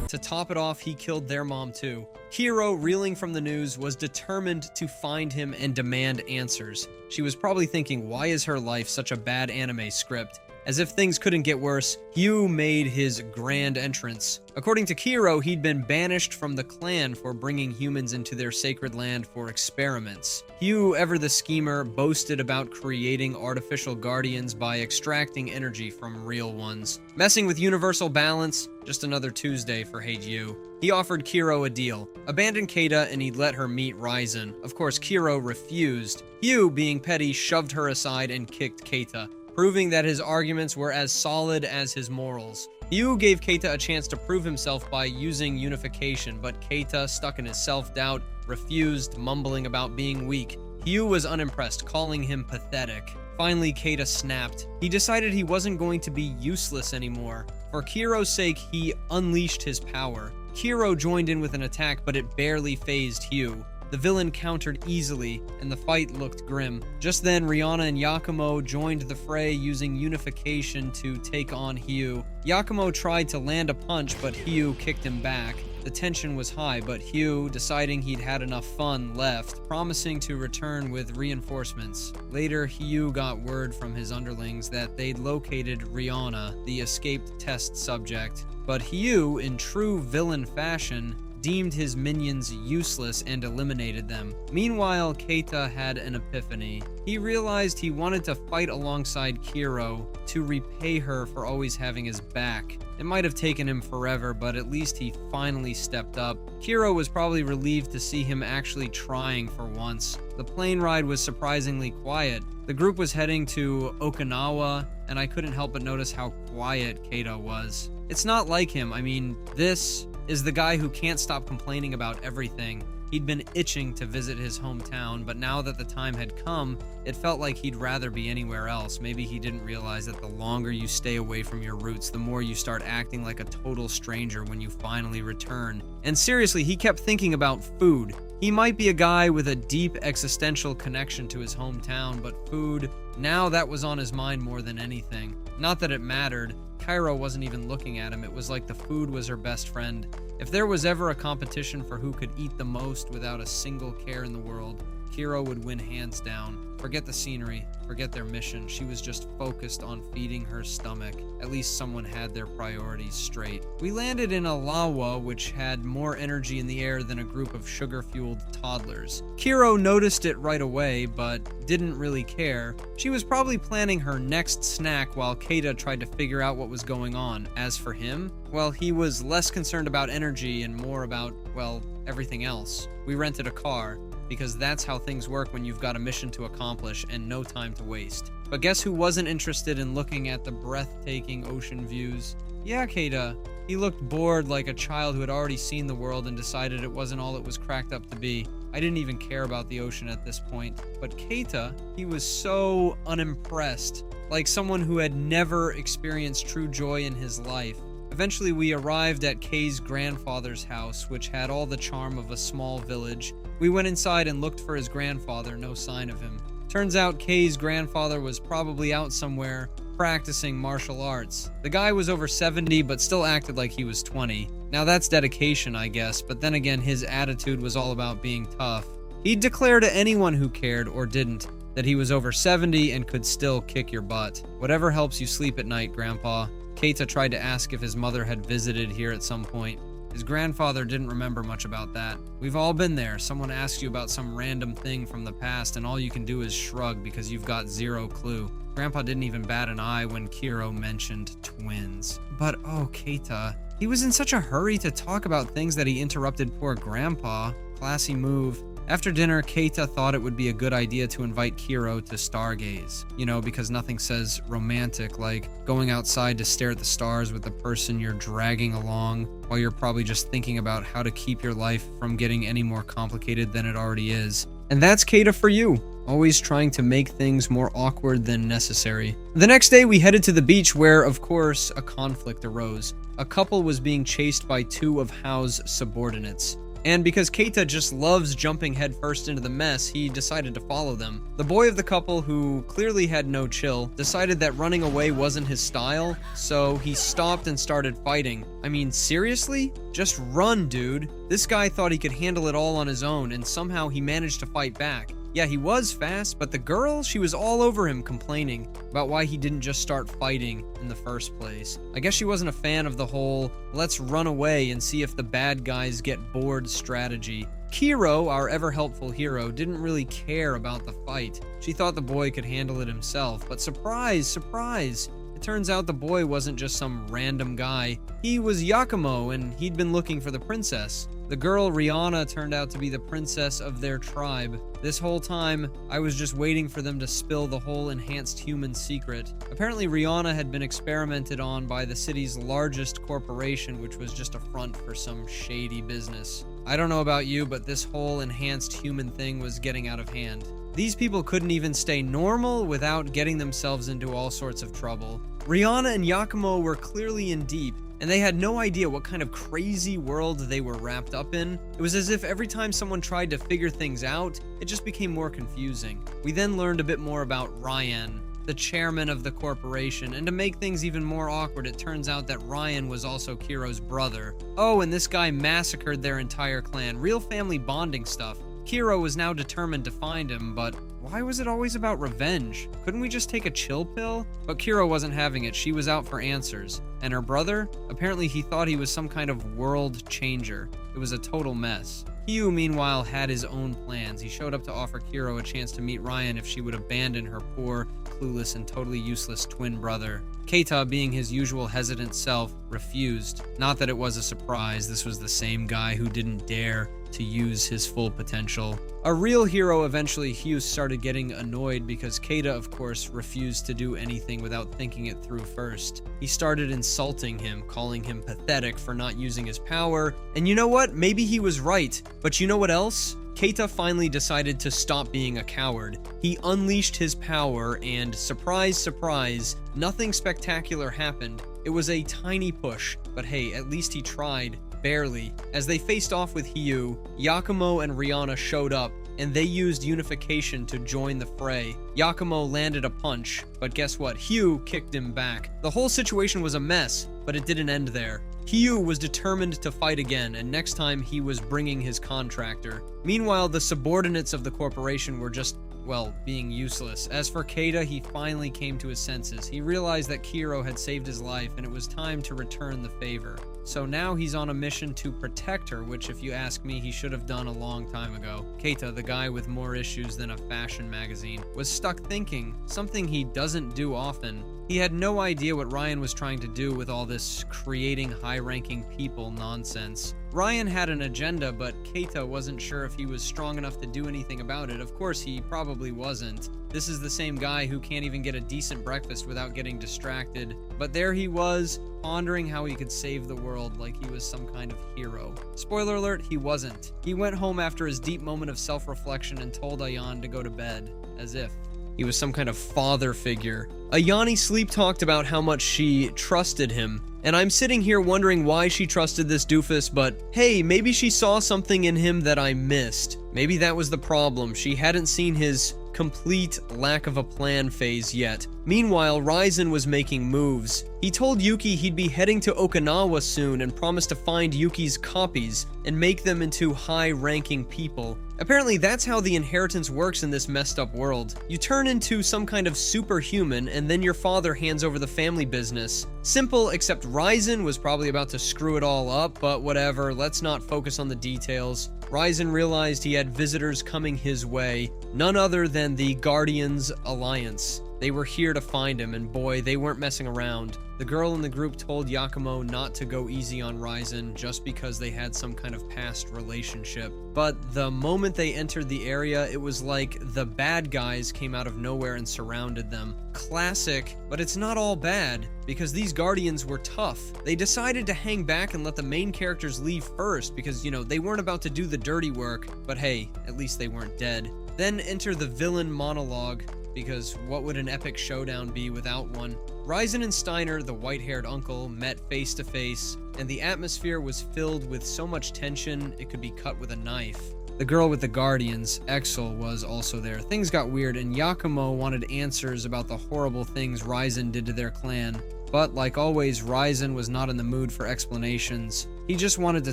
To top it off, he killed their mom too. Kiro, reeling from the news, was determined to find him and demand answers. She was probably thinking, why is her life such a bad anime script? As if things couldn't get worse, Hugh made his grand entrance. According to Kiro, he'd been banished from the clan for bringing humans into their sacred land for experiments. Hugh, ever the schemer, boasted about creating artificial guardians by extracting energy from real ones. Messing with universal balance, just another Tuesday for Hate You. He offered Kiro a deal. Abandon Keita and he'd let her meet Ryzen. Of course, Kiro refused. Hugh, being petty, shoved her aside and kicked Keita, proving that his arguments were as solid as his morals. Hugh gave Keita a chance to prove himself by using unification, but Keita, stuck in his self-doubt, refused, mumbling about being weak. Hugh was unimpressed, calling him pathetic. Finally, Keita snapped. He decided he wasn't going to be useless anymore. For Kiro's sake, he unleashed his power. Kiro joined in with an attack, but it barely fazed Hugh. The villain countered easily, and the fight looked grim. Just then, Rihanna and Yakumo joined the fray using unification to take on Hugh. Yakumo tried to land a punch, but Hugh kicked him back. The tension was high, but Hugh, deciding he'd had enough fun, left, promising to return with reinforcements. Later, Hugh got word from his underlings that they'd located Rihanna, the escaped test subject. But Hugh, in true villain fashion, deemed his minions useless and eliminated them. Meanwhile, Keita had an epiphany. He realized he wanted to fight alongside Kiro to repay her for always having his back. It might have taken him forever, but at least he finally stepped up. Kiro was probably relieved to see him actually trying for once. The plane ride was surprisingly quiet. The group was heading to Okinawa, and I couldn't help but notice how quiet Keita was. It's not like him. I mean, this is the guy who can't stop complaining about everything. He'd been itching to visit his hometown, but now that the time had come, it felt like he'd rather be anywhere else. Maybe he didn't realize that the longer you stay away from your roots, the more you start acting like a total stranger when you finally return. And seriously, he kept thinking about food. He might be a guy with a deep existential connection to his hometown, but food, now that was on his mind more than anything. Not that it mattered. Cairo wasn't even looking at him. It was like the food was her best friend. If there was ever a competition for who could eat the most without a single care in the world, Kiro would win hands down. Forget the scenery, forget their mission. She was just focused on feeding her stomach. At least someone had their priorities straight. We landed in a lawa, which had more energy in the air than a group of sugar-fueled toddlers. Kiro noticed it right away, but didn't really care. She was probably planning her next snack while Keita tried to figure out what was going on. As for him, well, he was less concerned about energy and more about, well, everything else. We rented a car, because that's how things work when you've got a mission to accomplish and no time to waste. But guess who wasn't interested in looking at the breathtaking ocean views? Yeah, Keita. He looked bored like a child who had already seen the world and decided it wasn't all it was cracked up to be. I didn't even care about the ocean at this point. But Keita, he was so unimpressed, like someone who had never experienced true joy in his life. Eventually, we arrived at Kei's grandfather's house, which had all the charm of a small village. We went inside and looked for his grandfather, no sign of him. Turns out Kei's grandfather was probably out somewhere practicing martial arts. The guy was over 70, but still acted like he was 20. Now that's dedication, I guess, but then again, his attitude was all about being tough. He'd declare to anyone who cared, or didn't, that he was over 70 and could still kick your butt. Whatever helps you sleep at night, Grandpa. Keita tried to ask if his mother had visited here at some point. His grandfather didn't remember much about that. We've all been there. Someone asks you about some random thing from the past and all you can do is shrug because you've got zero clue. Grandpa didn't even bat an eye when Kiro mentioned twins. But oh, Keita. He was in such a hurry to talk about things that he interrupted poor Grandpa. Classy move. After dinner, Keita thought it would be a good idea to invite Kiro to stargaze. You know, because nothing says romantic like going outside to stare at the stars with the person you're dragging along while you're probably just thinking about how to keep your life from getting any more complicated than it already is. And that's Keita for you. Always trying to make things more awkward than necessary. The next day, we headed to the beach where, of course, a conflict arose. A couple was being chased by two of Hao's subordinates. And because Keita just loves jumping headfirst into the mess, he decided to follow them. The boy of the couple, who clearly had no chill, decided that running away wasn't his style, so he stopped and started fighting. I mean, seriously? Just run, dude. This guy thought he could handle it all on his own, and somehow he managed to fight back. Yeah, he was fast, but the girl, she was all over him complaining about why he didn't just start fighting in the first place. I guess she wasn't a fan of the whole, let's run away and see if the bad guys get bored strategy. Kiro, our ever-helpful hero, didn't really care about the fight. She thought the boy could handle it himself, but surprise, surprise! It turns out the boy wasn't just some random guy. He was Yakumo, and he'd been looking for the princess. The girl, Rihanna, turned out to be the princess of their tribe. This whole time, I was just waiting for them to spill the whole enhanced human secret. Apparently, Rihanna had been experimented on by the city's largest corporation, which was just a front for some shady business. I don't know about you, but this whole enhanced human thing was getting out of hand. These people couldn't even stay normal without getting themselves into all sorts of trouble. Rihanna and Yakumo were clearly in deep, and they had no idea what kind of crazy world they were wrapped up in. It was as if every time someone tried to figure things out, it just became more confusing. We then learned a bit more about Ryan, the chairman of the corporation, and to make things even more awkward, it turns out that Ryan was also Kiro's brother. Oh, and this guy massacred their entire clan. Real family bonding stuff. Kiro was now determined to find him, but why was it always about revenge? Couldn't we just take a chill pill? But Kiro wasn't having it. She was out for answers. And her brother? Apparently he thought he was some kind of world changer. It was a total mess. Hugh, meanwhile, had his own plans. He showed up to offer Kiro a chance to meet Ryan if she would abandon her poor, clueless, and totally useless twin brother. Keita, being his usual hesitant self, refused. Not that it was a surprise. This was the same guy who didn't dare to use his full potential. A real hero, eventually, Hugh started getting annoyed because Keita, of course, refused to do anything without thinking it through first. He started insulting him, calling him pathetic for not using his power, and you know what? Maybe he was right. But you know what else? Keita finally decided to stop being a coward. He unleashed his power and, surprise, surprise, nothing spectacular happened. It was a tiny push, but hey, at least he tried. Barely. As they faced off with Hugh, Yakumo and Rihanna showed up, and they used unification to join the fray. Yakumo landed a punch, but guess what? Hugh kicked him back. The whole situation was a mess. But it didn't end there. Hugh was determined to fight again, and next time he was bringing his contractor. Meanwhile, the subordinates of the corporation were just, well, being useless. As for Keita, he finally came to his senses. He realized that Kiro had saved his life, and it was time to return the favor. So now he's on a mission to protect her, which, if you ask me, he should have done a long time ago. Keita, the guy with more issues than a fashion magazine, was stuck thinking, something he doesn't do often. He had no idea what Ryan was trying to do with all this creating high-ranking people nonsense. Ryan had an agenda, but Keita wasn't sure if he was strong enough to do anything about it. Of course, he probably wasn't. This is the same guy who can't even get a decent breakfast without getting distracted. But there he was, pondering how he could save the world like he was some kind of hero. Spoiler alert, he wasn't. He went home after his deep moment of self-reflection and told Ayan to go to bed, as if he was some kind of father figure. Ayani sleep-talked about how much she trusted him, and I'm sitting here wondering why she trusted this doofus, but hey, maybe she saw something in him that I missed. Maybe that was the problem. She hadn't seen his complete lack of a plan phase yet. Meanwhile, Ryzen was making moves. He told Yuki he'd be heading to Okinawa soon and promised to find Yuki's copies and make them into high-ranking people. Apparently, that's how the inheritance works in this messed up world. You turn into some kind of superhuman, and then your father hands over the family business. Simple, except Ryzen was probably about to screw it all up, but whatever, let's not focus on the details. Ryzen realized he had visitors coming his way, none other than the Guardians Alliance. They were here to find him, and boy, they weren't messing around. The girl in the group told Yakumo not to go easy on Ryzen just because they had some kind of past relationship. But the moment they entered the area, it was like the bad guys came out of nowhere and surrounded them. Classic, but it's not all bad, because these Guardians were tough. They decided to hang back and let the main characters leave first because, you know, they weren't about to do the dirty work, but hey, at least they weren't dead. Then enter the villain monologue, because what would an epic showdown be without one? Ryzen and Steiner, the white-haired uncle, met face to face, and the atmosphere was filled with so much tension it could be cut with a knife. The girl with the Guardians, Exel, was also there. Things got weird, and Yakumo wanted answers about the horrible things Ryzen did to their clan. But, like always, Ryzen was not in the mood for explanations. He just wanted to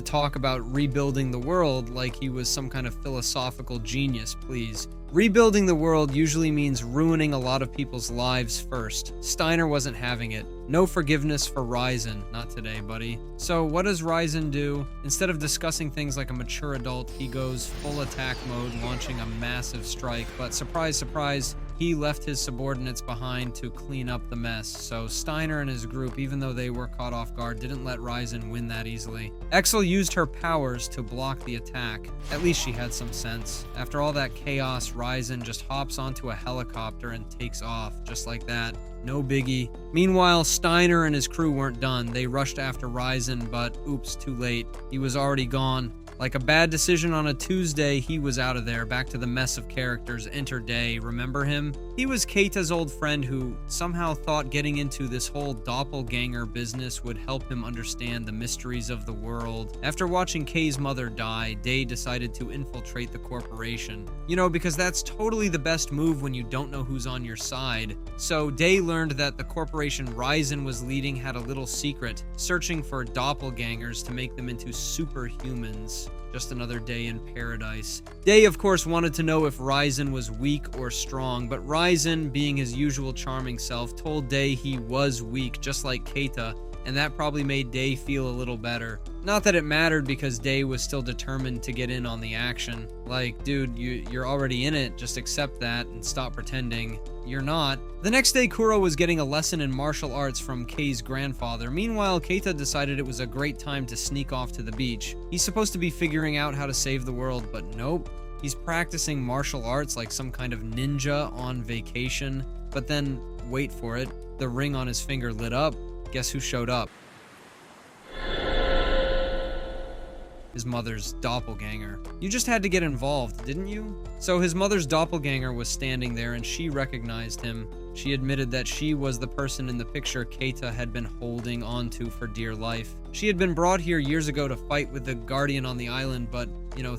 talk about rebuilding the world like he was some kind of philosophical genius, please. Rebuilding the world usually means ruining a lot of people's lives first. Steiner wasn't having it. No forgiveness for Ryzen. Not today, buddy. So what does Ryzen do? Instead of discussing things like a mature adult, he goes full attack mode, launching a massive strike. But surprise, surprise, he left his subordinates behind to clean up the mess. So Steiner and his group, even though they were caught off guard, didn't let Ryzen win that easily. Exel used her powers to block the attack. At least she had some sense. After all that chaos, Ryzen just hops onto a helicopter and takes off, just like that. No biggie. Meanwhile, Steiner and his crew weren't done. They rushed after Ryzen, but oops, too late. He was already gone. Like a bad decision on a Tuesday, he was out of there, back to the mess of characters. Enter Day, remember him? He was Keita's old friend who somehow thought getting into this whole doppelganger business would help him understand the mysteries of the world. After watching Kei's mother die, Day decided to infiltrate the corporation. You know, because that's totally the best move when you don't know who's on your side. So Day learned that the corporation Ryzen was leading had a little secret, searching for doppelgangers to make them into superhumans. Just another day in paradise. Day, of course, wanted to know if Ryzen was weak or strong, but Ryzen, being his usual charming self, told Day he was weak, just like Keita, and that probably made Day feel a little better. Not that it mattered, because Day was still determined to get in on the action. Like, dude, you're already in it, just accept that and stop pretending you're not. The next day, Kuro was getting a lesson in martial arts from Kei's grandfather. Meanwhile, Keita decided it was a great time to sneak off to the beach. He's supposed to be figuring out how to save the world, but nope. He's practicing martial arts like some kind of ninja on vacation. But then, wait for it, the ring on his finger lit up. Guess who showed up? His mother's doppelganger. You just had to get involved, didn't you? So his mother's doppelganger was standing there and she recognized him. She admitted that she was the person in the picture Keita had been holding onto for dear life. She had been brought here years ago to fight with the Guardian on the island, but,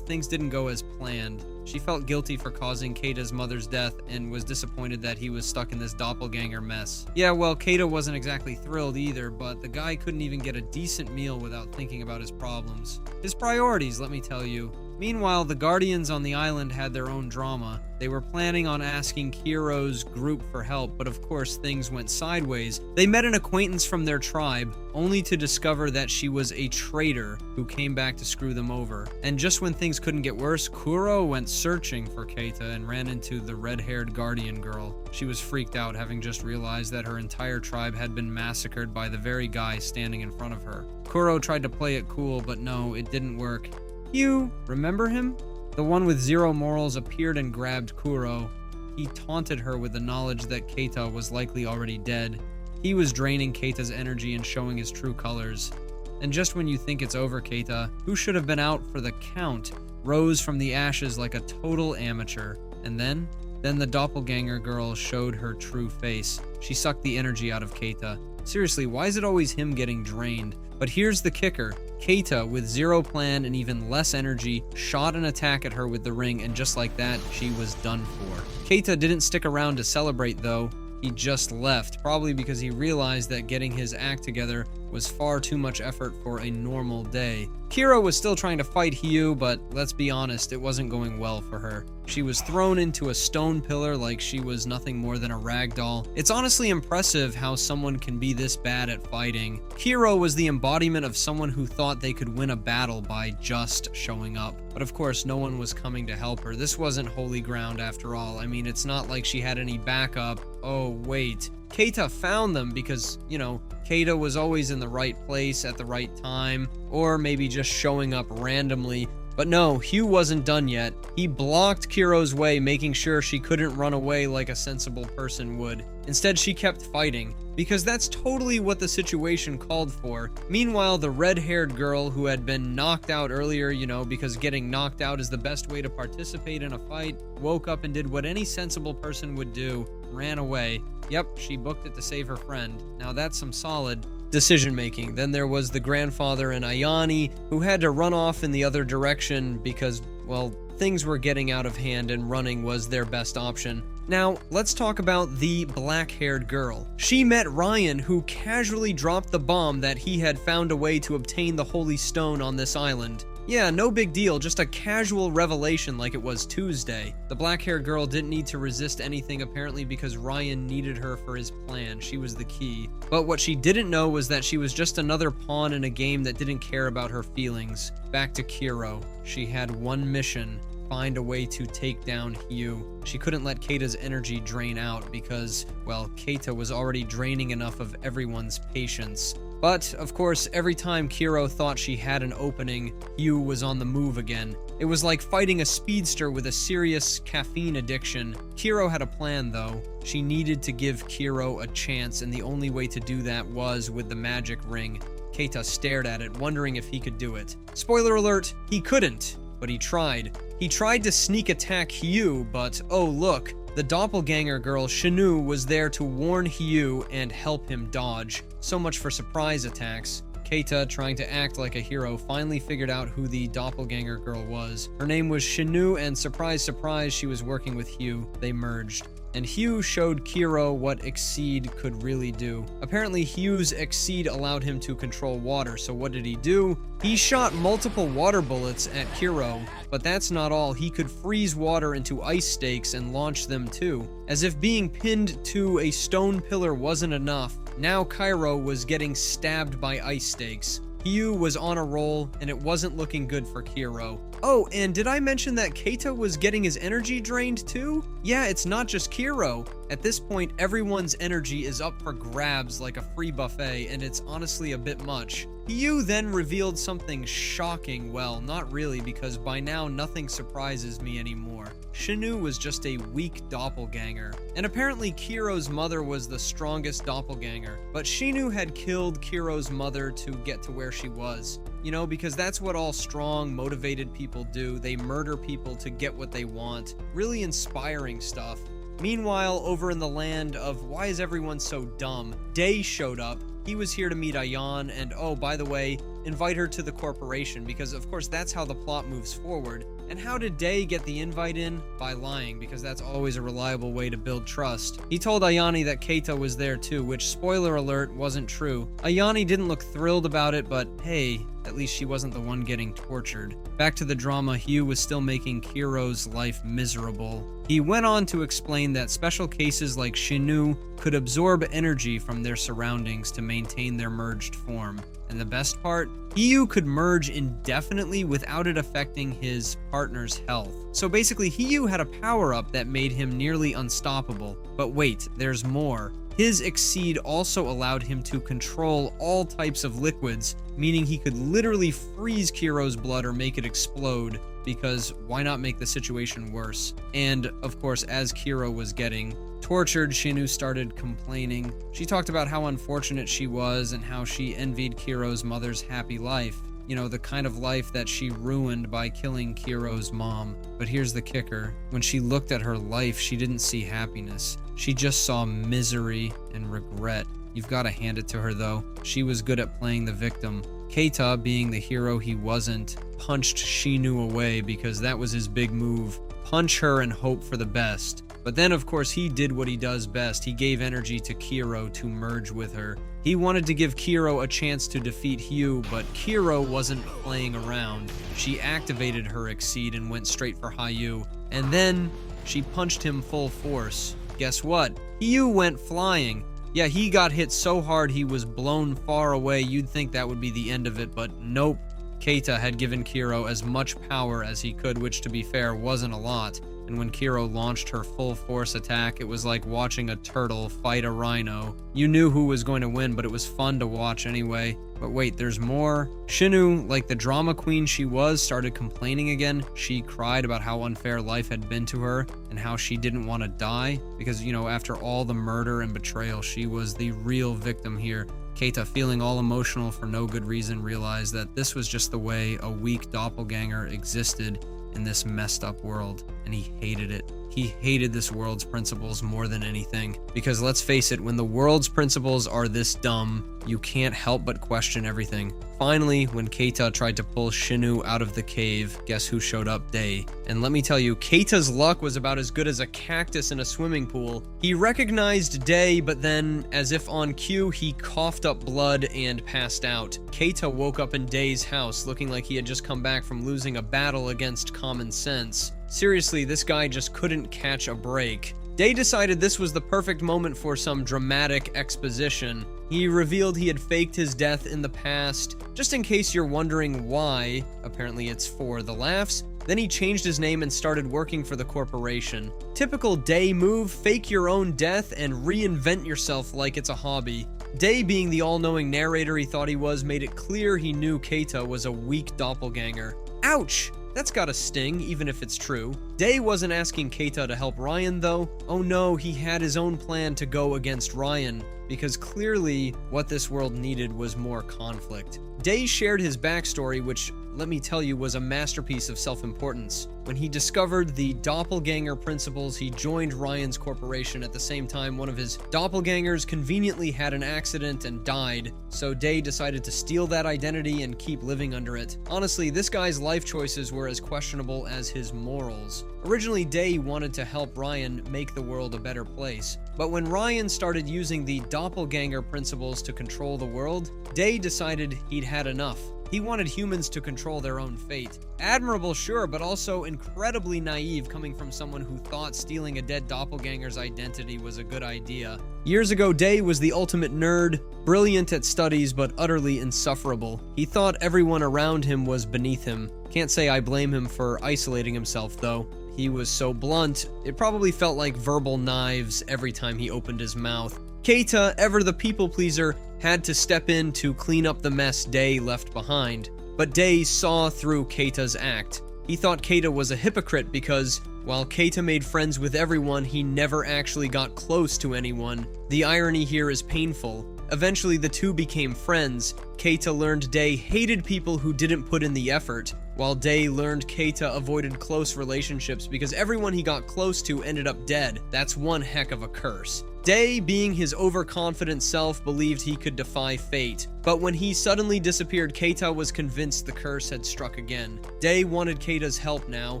things didn't go as planned. She felt guilty for causing Keita's mother's death and was disappointed that he was stuck in this doppelganger mess. Yeah, well, Keita wasn't exactly thrilled either, but the guy couldn't even get a decent meal without thinking about his problems. His priorities, let me tell you. Meanwhile, the Guardians on the island had their own drama. They were planning on asking Kiro's group for help, but of course things went sideways. They met an acquaintance from their tribe, only to discover that she was a traitor who came back to screw them over. And just when things couldn't get worse, Kuro went searching for Keita and ran into the red-haired Guardian girl. She was freaked out, having just realized that her entire tribe had been massacred by the very guy standing in front of her. Kuro tried to play it cool, but no, it didn't work. You remember him? The one with zero morals appeared and grabbed Kuro. He taunted her with the knowledge that Keita was likely already dead. He was draining Keita's energy and showing his true colors. And just when you think it's over, Keita, who should have been out for the count, rose from the ashes like a total amateur. And then the doppelganger girl showed her true face. She sucked the energy out of Keita. Seriously, why is it always him getting drained? But here's the kicker. Keita, with zero plan and even less energy, shot an attack at her with the ring, and just like that, she was done for. Keita didn't stick around to celebrate though. He just left, probably because he realized that getting his act together was far too much effort for a normal day. Kiro was still trying to fight Hyu, but let's be honest, it wasn't going well for her. She was thrown into a stone pillar like she was nothing more than a rag doll. It's honestly impressive how someone can be this bad at fighting. Kiro was the embodiment of someone who thought they could win a battle by just showing up. But of course, no one was coming to help her. This wasn't holy ground after all. I mean, it's not like she had any backup. Oh, wait. Keita found them because, Keita was always in the right place at the right time, or maybe just showing up randomly. But no, Hugh wasn't done yet. He blocked Kiro's way, making sure she couldn't run away like a sensible person would. Instead, she kept fighting, because that's totally what the situation called for. Meanwhile, the red-haired girl who had been knocked out earlier, because getting knocked out is the best way to participate in a fight, woke up and did what any sensible person would do, ran away. Yep, she booked it to save her friend. Now that's some solid decision-making. Then there was the grandfather and Ayani, who had to run off in the other direction because, well, things were getting out of hand and running was their best option. Now, let's talk about the black-haired girl. She met Ryan, who casually dropped the bomb that he had found a way to obtain the Holy Stone on this island. Yeah, no big deal, just a casual revelation like it was Tuesday. The black-haired girl didn't need to resist anything apparently because Ryan needed her for his plan. She was the key. But what she didn't know was that she was just another pawn in a game that didn't care about her feelings. Back to Kiro. She had one mission. Find a way to take down Hugh. She couldn't let Keita's energy drain out because, well, Keita was already draining enough of everyone's patience. But, of course, every time Kiro thought she had an opening, Hugh was on the move again. It was like fighting a speedster with a serious caffeine addiction. Kiro had a plan, though. She needed to give Kiro a chance, and the only way to do that was with the magic ring. Keita stared at it, wondering if he could do it. Spoiler alert, he couldn't, but he tried. He tried to sneak attack Hugh, but oh look, the doppelganger girl Shinu was there to warn Hugh and help him dodge. So much for surprise attacks. Keita, trying to act like a hero, finally figured out who the doppelganger girl was. Her name was Shinu, and surprise, surprise, she was working with Hugh. They merged. And Hugh showed Kiro what Exceed could really do. Apparently, Hugh's Exceed allowed him to control water, so what did he do? He shot multiple water bullets at Kiro, but that's not all. He could freeze water into ice stakes and launch them too. As if being pinned to a stone pillar wasn't enough, now Cairo was getting stabbed by ice stakes. Hugh was on a roll, and it wasn't looking good for Kiro. Oh, and did I mention that Keita was getting his energy drained too? Yeah, it's not just Kiro. At this point, everyone's energy is up for grabs like a free buffet, and it's honestly a bit much. Hugh then revealed something shocking. Well, not really, because by now nothing surprises me anymore. Shinu was just a weak doppelganger, and apparently Kiro's mother was the strongest doppelganger, but Shinu had killed Kiro's mother to get to where she was. Because that's what all strong, motivated people do. They murder people to get what they want. Really inspiring stuff. Meanwhile, over in the land of why is everyone so dumb, Day showed up. he was here to meet Ayan and, oh, by the way, invite her to the corporation, because of course that's how the plot moves forward. And how did Day get the invite in? By lying, because that's always a reliable way to build trust. He told Ayani that Keita was there too, which, spoiler alert, wasn't true. Ayani didn't look thrilled about it, but hey, at least she wasn't the one getting tortured. Back to the drama, Hugh was still making Kiro's life miserable. He went on to explain that special cases like Shinu could absorb energy from their surroundings to maintain their merged form. And the best part? Hiyu could merge indefinitely without it affecting his partner's health. So basically, Hiyu had a power-up that made him nearly unstoppable. But wait, there's more. His Exceed also allowed him to control all types of liquids, meaning he could literally freeze Kiro's blood or make it explode, because why not make the situation worse? And, of course, as Kiro was getting tortured, Shinu started complaining. She talked about how unfortunate she was and how she envied Kiro's mother's happy life. You know, the kind of life that she ruined by killing Kiro's mom. But here's the kicker. When she looked at her life, she didn't see happiness. She just saw misery and regret. You've got to hand it to her, though. She was good at playing the victim. Keita, being the hero he wasn't, punched Shinu away because that was his big move. Punch her and hope for the best. But then, of course, he did what he does best. He gave energy to Kiro to merge with her. He wanted to give Kiro a chance to defeat Hugh, but Kiro wasn't playing around. She activated her Exceed and went straight for Hayu. And then, she punched him full force. Guess what? Hugh went flying. Yeah, he got hit so hard he was blown far away. You'd think that would be the end of it, but nope. Keita had given Kiro as much power as he could, which, to be fair, wasn't a lot. And when Kiro launched her full force attack, it was like watching a turtle fight a rhino. You knew who was going to win, but it was fun to watch anyway. But wait, there's more. Shinu, like the drama queen she was, started complaining again. She cried about how unfair life had been to her and how she didn't want to die because, you know, after all the murder and betrayal, she was the real victim here. Keita, feeling all emotional for no good reason, realized that this was just the way a weak doppelganger existed in this messed up world, and he hated it. He hated this world's principles more than anything. Because let's face it, when the world's principles are this dumb, you can't help but question everything. Finally, when Keita tried to pull Shinu out of the cave, guess who showed up? Day. And let me tell you, Keita's luck was about as good as a cactus in a swimming pool. He recognized Day, but then, as if on cue, he coughed up blood and passed out. Keita woke up in Day's house, looking like he had just come back from losing a battle against common sense. Seriously, this guy just couldn't catch a break. Day decided this was the perfect moment for some dramatic exposition. He revealed he had faked his death in the past. Just in case you're wondering why, apparently it's for the laughs. Then he changed his name and started working for the corporation. Typical Day move, fake your own death and reinvent yourself like it's a hobby. Day, being the all-knowing narrator he thought he was, made it clear he knew Keita was a weak doppelganger. Ouch! That's gotta sting, even if it's true. Day wasn't asking Keita to help Ryan, though. Oh no, he had his own plan to go against Ryan, because clearly what this world needed was more conflict. Day shared his backstory, which, let me tell you, was a masterpiece of self-importance. When he discovered the doppelganger principles, he joined Ryan's corporation. At the same time, one of his doppelgangers conveniently had an accident and died, so Day decided to steal that identity and keep living under it. Honestly, this guy's life choices were as questionable as his morals. Originally, Day wanted to help Ryan make the world a better place, but when Ryan started using the doppelganger principles to control the world, Day decided he'd had enough. He wanted humans to control their own fate. Admirable, sure, but also incredibly naive coming from someone who thought stealing a dead doppelganger's identity was a good idea. Years ago, Day was the ultimate nerd, brilliant at studies but utterly insufferable. He thought everyone around him was beneath him. Can't say I blame him for isolating himself, though. He was so blunt, it probably felt like verbal knives every time he opened his mouth. Keita, ever the people-pleaser, had to step in to clean up the mess Day left behind. But Day saw through Keita's act. He thought Keita was a hypocrite because, while Keita made friends with everyone, he never actually got close to anyone. The irony here is painful. Eventually, the two became friends. Keita learned Day hated people who didn't put in the effort. while Day learned Keita avoided close relationships because everyone he got close to ended up dead. That's one heck of a curse. Day, being his overconfident self, believed he could defy fate, but when he suddenly disappeared, Keita was convinced the curse had struck again. Day wanted Keita's help now.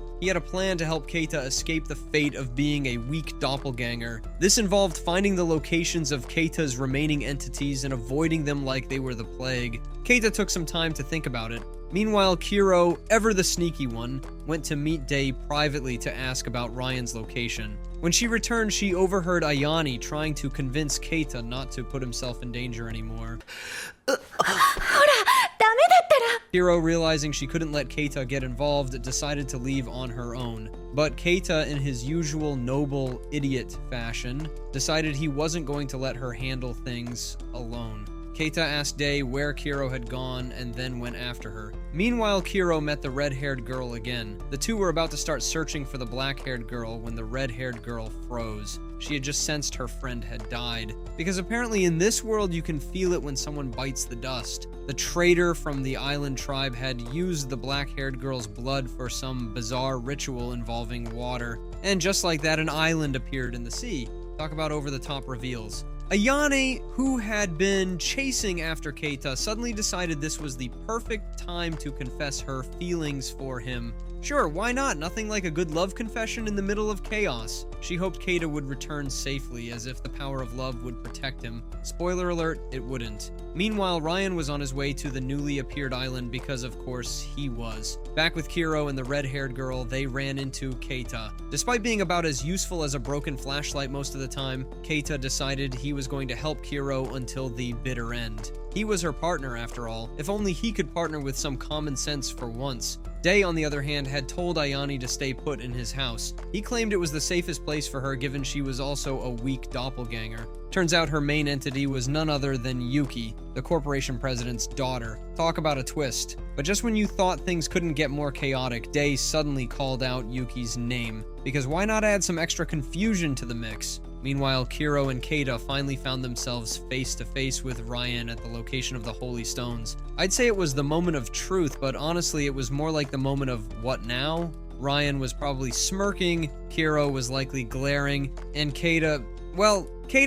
He had a plan to help Keita escape the fate of being a weak doppelganger. This involved finding the locations of Keita's remaining entities and avoiding them like they were the plague. Keita took some time to think about it. Meanwhile, Kiro, ever the sneaky one, went to meet Day privately to ask about Ryan's location. When she returned, she overheard Ayane trying to convince Keita not to put himself in danger anymore. Kiro, realizing she couldn't let Keita get involved, decided to leave on her own. But Keita, in his usual noble idiot fashion, decided he wasn't going to let her handle things alone. Keita asked Day where Kiro had gone and then went after her. Meanwhile, Kiro met the red-haired girl again. The two were about to start searching for the black-haired girl when the red-haired girl froze. She had just sensed her friend had died. Because apparently in this world you can feel it when someone bites the dust. The traitor from the island tribe had used the black-haired girl's blood for some bizarre ritual involving water. And just like that, an island appeared in the sea. Talk about over-the-top reveals. Ayane, who had been chasing after Keita, suddenly decided this was the perfect time to confess her feelings for him. Sure, why not? Nothing like a good love confession in the middle of chaos. She hoped Keita would return safely, as if the power of love would protect him. Spoiler alert, it wouldn't. Meanwhile, Ryan was on his way to the newly appeared island because, of course, he was. Back with Kiro and the red-haired girl, they ran into Keita. Despite being about as useful as a broken flashlight most of the time, Keita decided he was going to help Kiro until the bitter end. He was her partner, after all. If only he could partner with some common sense for once. Day, on the other hand, had told Ayane to stay put in his house. He claimed it was the safest place for her given she was also a weak doppelganger. Turns out her main entity was none other than Yuki, the corporation president's daughter. Talk about a twist. But just when you thought things couldn't get more chaotic, Day suddenly called out Yuki's name. Because why not add some extra confusion to the mix? Meanwhile, Kiro and Keita finally found themselves face to face with Ryan at the location of the Holy Stones. I'd say it was the moment of truth, but honestly it was more like the moment of what now? Ryan was probably smirking, Kiro was likely glaring, and Keita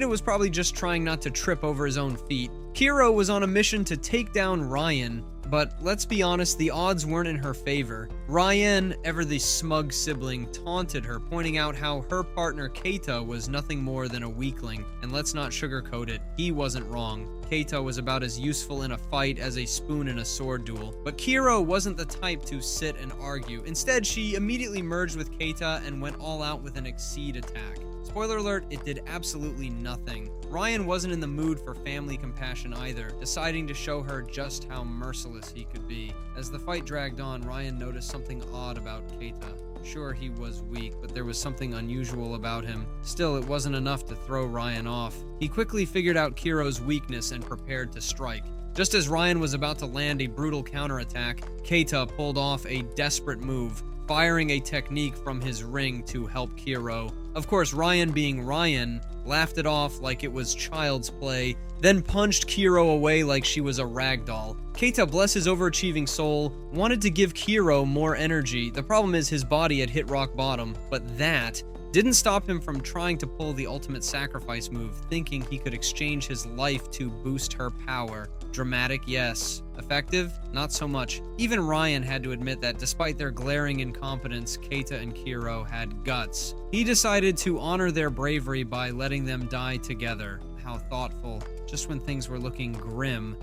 was probably just trying not to trip over his own feet. Kiro was on a mission to take down Ryan, but let's be honest, the odds weren't in her favor. Ryan, ever the smug sibling, taunted her, pointing out how her partner Keita was nothing more than a weakling. And let's not sugarcoat it, he wasn't wrong. Keita was about as useful in a fight as a spoon in a sword duel. But Kiro wasn't the type to sit and argue. Instead, she immediately merged with Keita and went all out with an exceed attack. Spoiler alert, it did absolutely nothing. Ryan wasn't in the mood for family compassion either, deciding to show her just how merciless he could be. As the fight dragged on, Ryan noticed something odd about Keita. Sure, he was weak, but there was something unusual about him. Still, it wasn't enough to throw Ryan off. He quickly figured out Kiro's weakness and prepared to strike. Just as Ryan was about to land a brutal counterattack, Keita pulled off a desperate move, firing a technique from his ring to help Kiro. Of course, Ryan, being Ryan, laughed it off like it was child's play, then punched Kiro away like she was a ragdoll. Keita, bless his overachieving soul, wanted to give Kiro more energy. The problem is his body had hit rock bottom, but that didn't stop him from trying to pull the ultimate sacrifice move, thinking he could exchange his life to boost her power. Dramatic, yes. Effective? Not so much. Even Ryan had to admit that despite their glaring incompetence, Keita and Kiro had guts. He decided to honor their bravery by letting them die together. How thoughtful. Just when things were looking grim.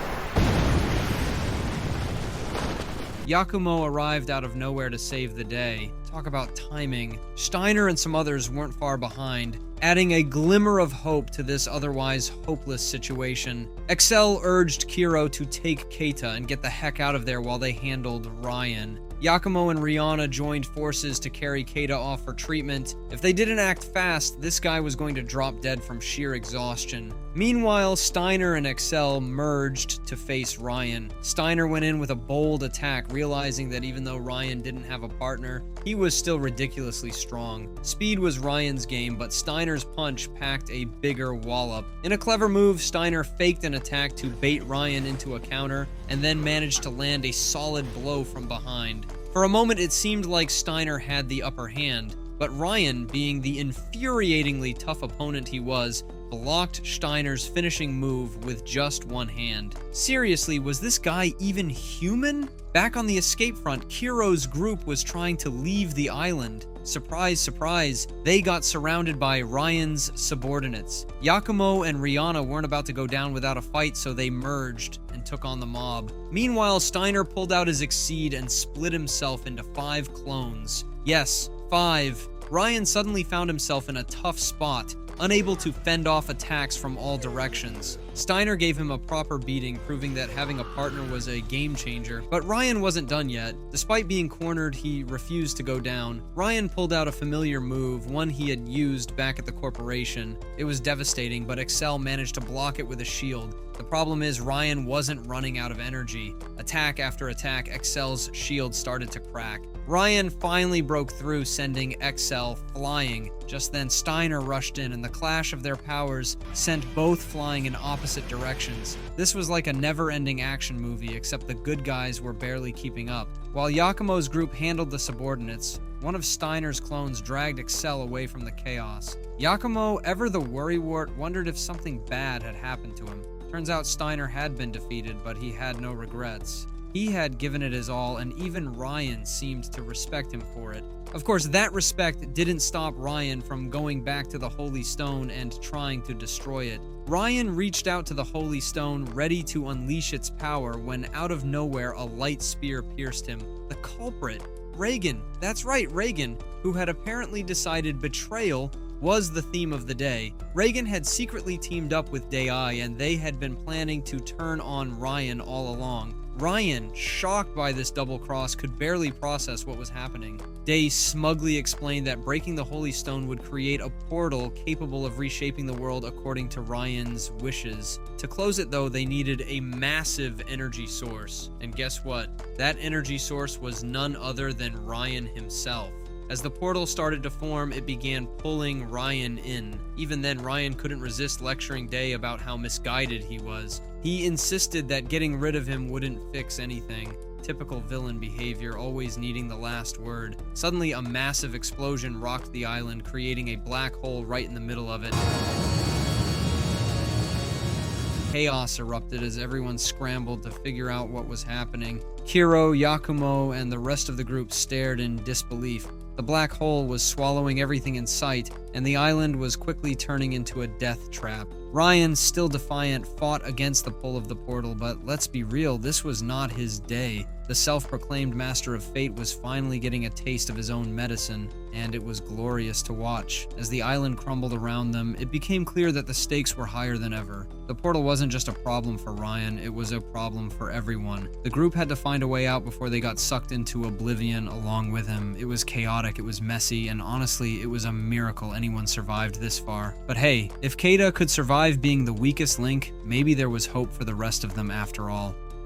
Yakumo arrived out of nowhere to save the day. Talk about timing. Steiner and some others weren't far behind, adding a glimmer of hope to this otherwise hopeless situation. Excel urged Kiro to take Keita and get the heck out of there while they handled Ryan. Yakumo and Rihanna joined forces to carry Keita off for treatment. If they didn't act fast, this guy was going to drop dead from sheer exhaustion. Meanwhile, Steiner and Excel merged to face Ryan. Steiner went in with a bold attack, realizing that even though Ryan didn't have a partner, he was still ridiculously strong. Speed was Ryan's game, but Steiner's punch packed a bigger wallop. In a clever move, Steiner faked an attack to bait Ryan into a counter, and then managed to land a solid blow from behind. For a moment, it seemed like Steiner had the upper hand, but Ryan, being the infuriatingly tough opponent he was, blocked Steiner's finishing move with just one hand. Seriously, was this guy even human? Back on the escape front, Kiro's group was trying to leave the island. Surprise, surprise, they got surrounded by Ryan's subordinates. Yakumo and Rihanna weren't about to go down without a fight, so they merged and took on the mob. Meanwhile, Steiner pulled out his Exceed and split himself into 5 clones. Yes, 5. Ryan suddenly found himself in a tough spot, unable to fend off attacks from all directions. Steiner gave him a proper beating, proving that having a partner was a game changer. But Ryan wasn't done yet. Despite being cornered, he refused to go down. Ryan pulled out a familiar move, one he had used back at the corporation. It was devastating, but Excel managed to block it with a shield. The problem is Ryan wasn't running out of energy. Attack after attack, Excel's shield started to crack. Ryan finally broke through, sending Excel flying. Just then, Steiner rushed in, and the clash of their powers sent both flying in opposite directions. This was like a never-ending action movie, except the good guys were barely keeping up. While Yakumo's group handled the subordinates, one of Steiner's clones dragged Excel away from the chaos. Yakumo, ever the worrywart, wondered if something bad had happened to him. Turns out Steiner had been defeated, but he had no regrets. He had given it his all, and even Ryan seemed to respect him for it. Of course, that respect didn't stop Ryan from going back to the Holy Stone and trying to destroy it. Ryan reached out to the Holy Stone, ready to unleash its power, when out of nowhere a light spear pierced him. The culprit, Reagan. That's right, Reagan, who had apparently decided betrayal was the theme of the day. Reagan had secretly teamed up with Dai, and they had been planning to turn on Ryan all along. Ryan, shocked by this double cross, could barely process what was happening. Day smugly explained that breaking the Holy Stone would create a portal capable of reshaping the world according to Ryan's wishes. To close it, though, they needed a massive energy source. And guess what? That energy source was none other than Ryan himself. As the portal started to form, it began pulling Ryan in. Even then, Ryan couldn't resist lecturing Day about how misguided he was. He insisted that getting rid of him wouldn't fix anything. Typical villain behavior, always needing the last word. Suddenly, a massive explosion rocked the island, creating a black hole right in the middle of it. Chaos erupted as everyone scrambled to figure out what was happening. Kiro, Yakumo, and the rest of the group stared in disbelief. The black hole was swallowing everything in sight, and the island was quickly turning into a death trap. Ryan, still defiant, fought against the pull of the portal, but let's be real, this was not his day. The self-proclaimed master of fate was finally getting a taste of his own medicine, and it was glorious to watch. As the island crumbled around them, it became clear that the stakes were higher than ever. The portal wasn't just a problem for Ryan, it was a problem for everyone. The group had to find a way out before they got sucked into oblivion along with him. It was chaotic, it was messy, and honestly, it was a miracle anyone survived this far. But hey, if Keita could survive being the weakest link, maybe there was hope for the rest of them after all.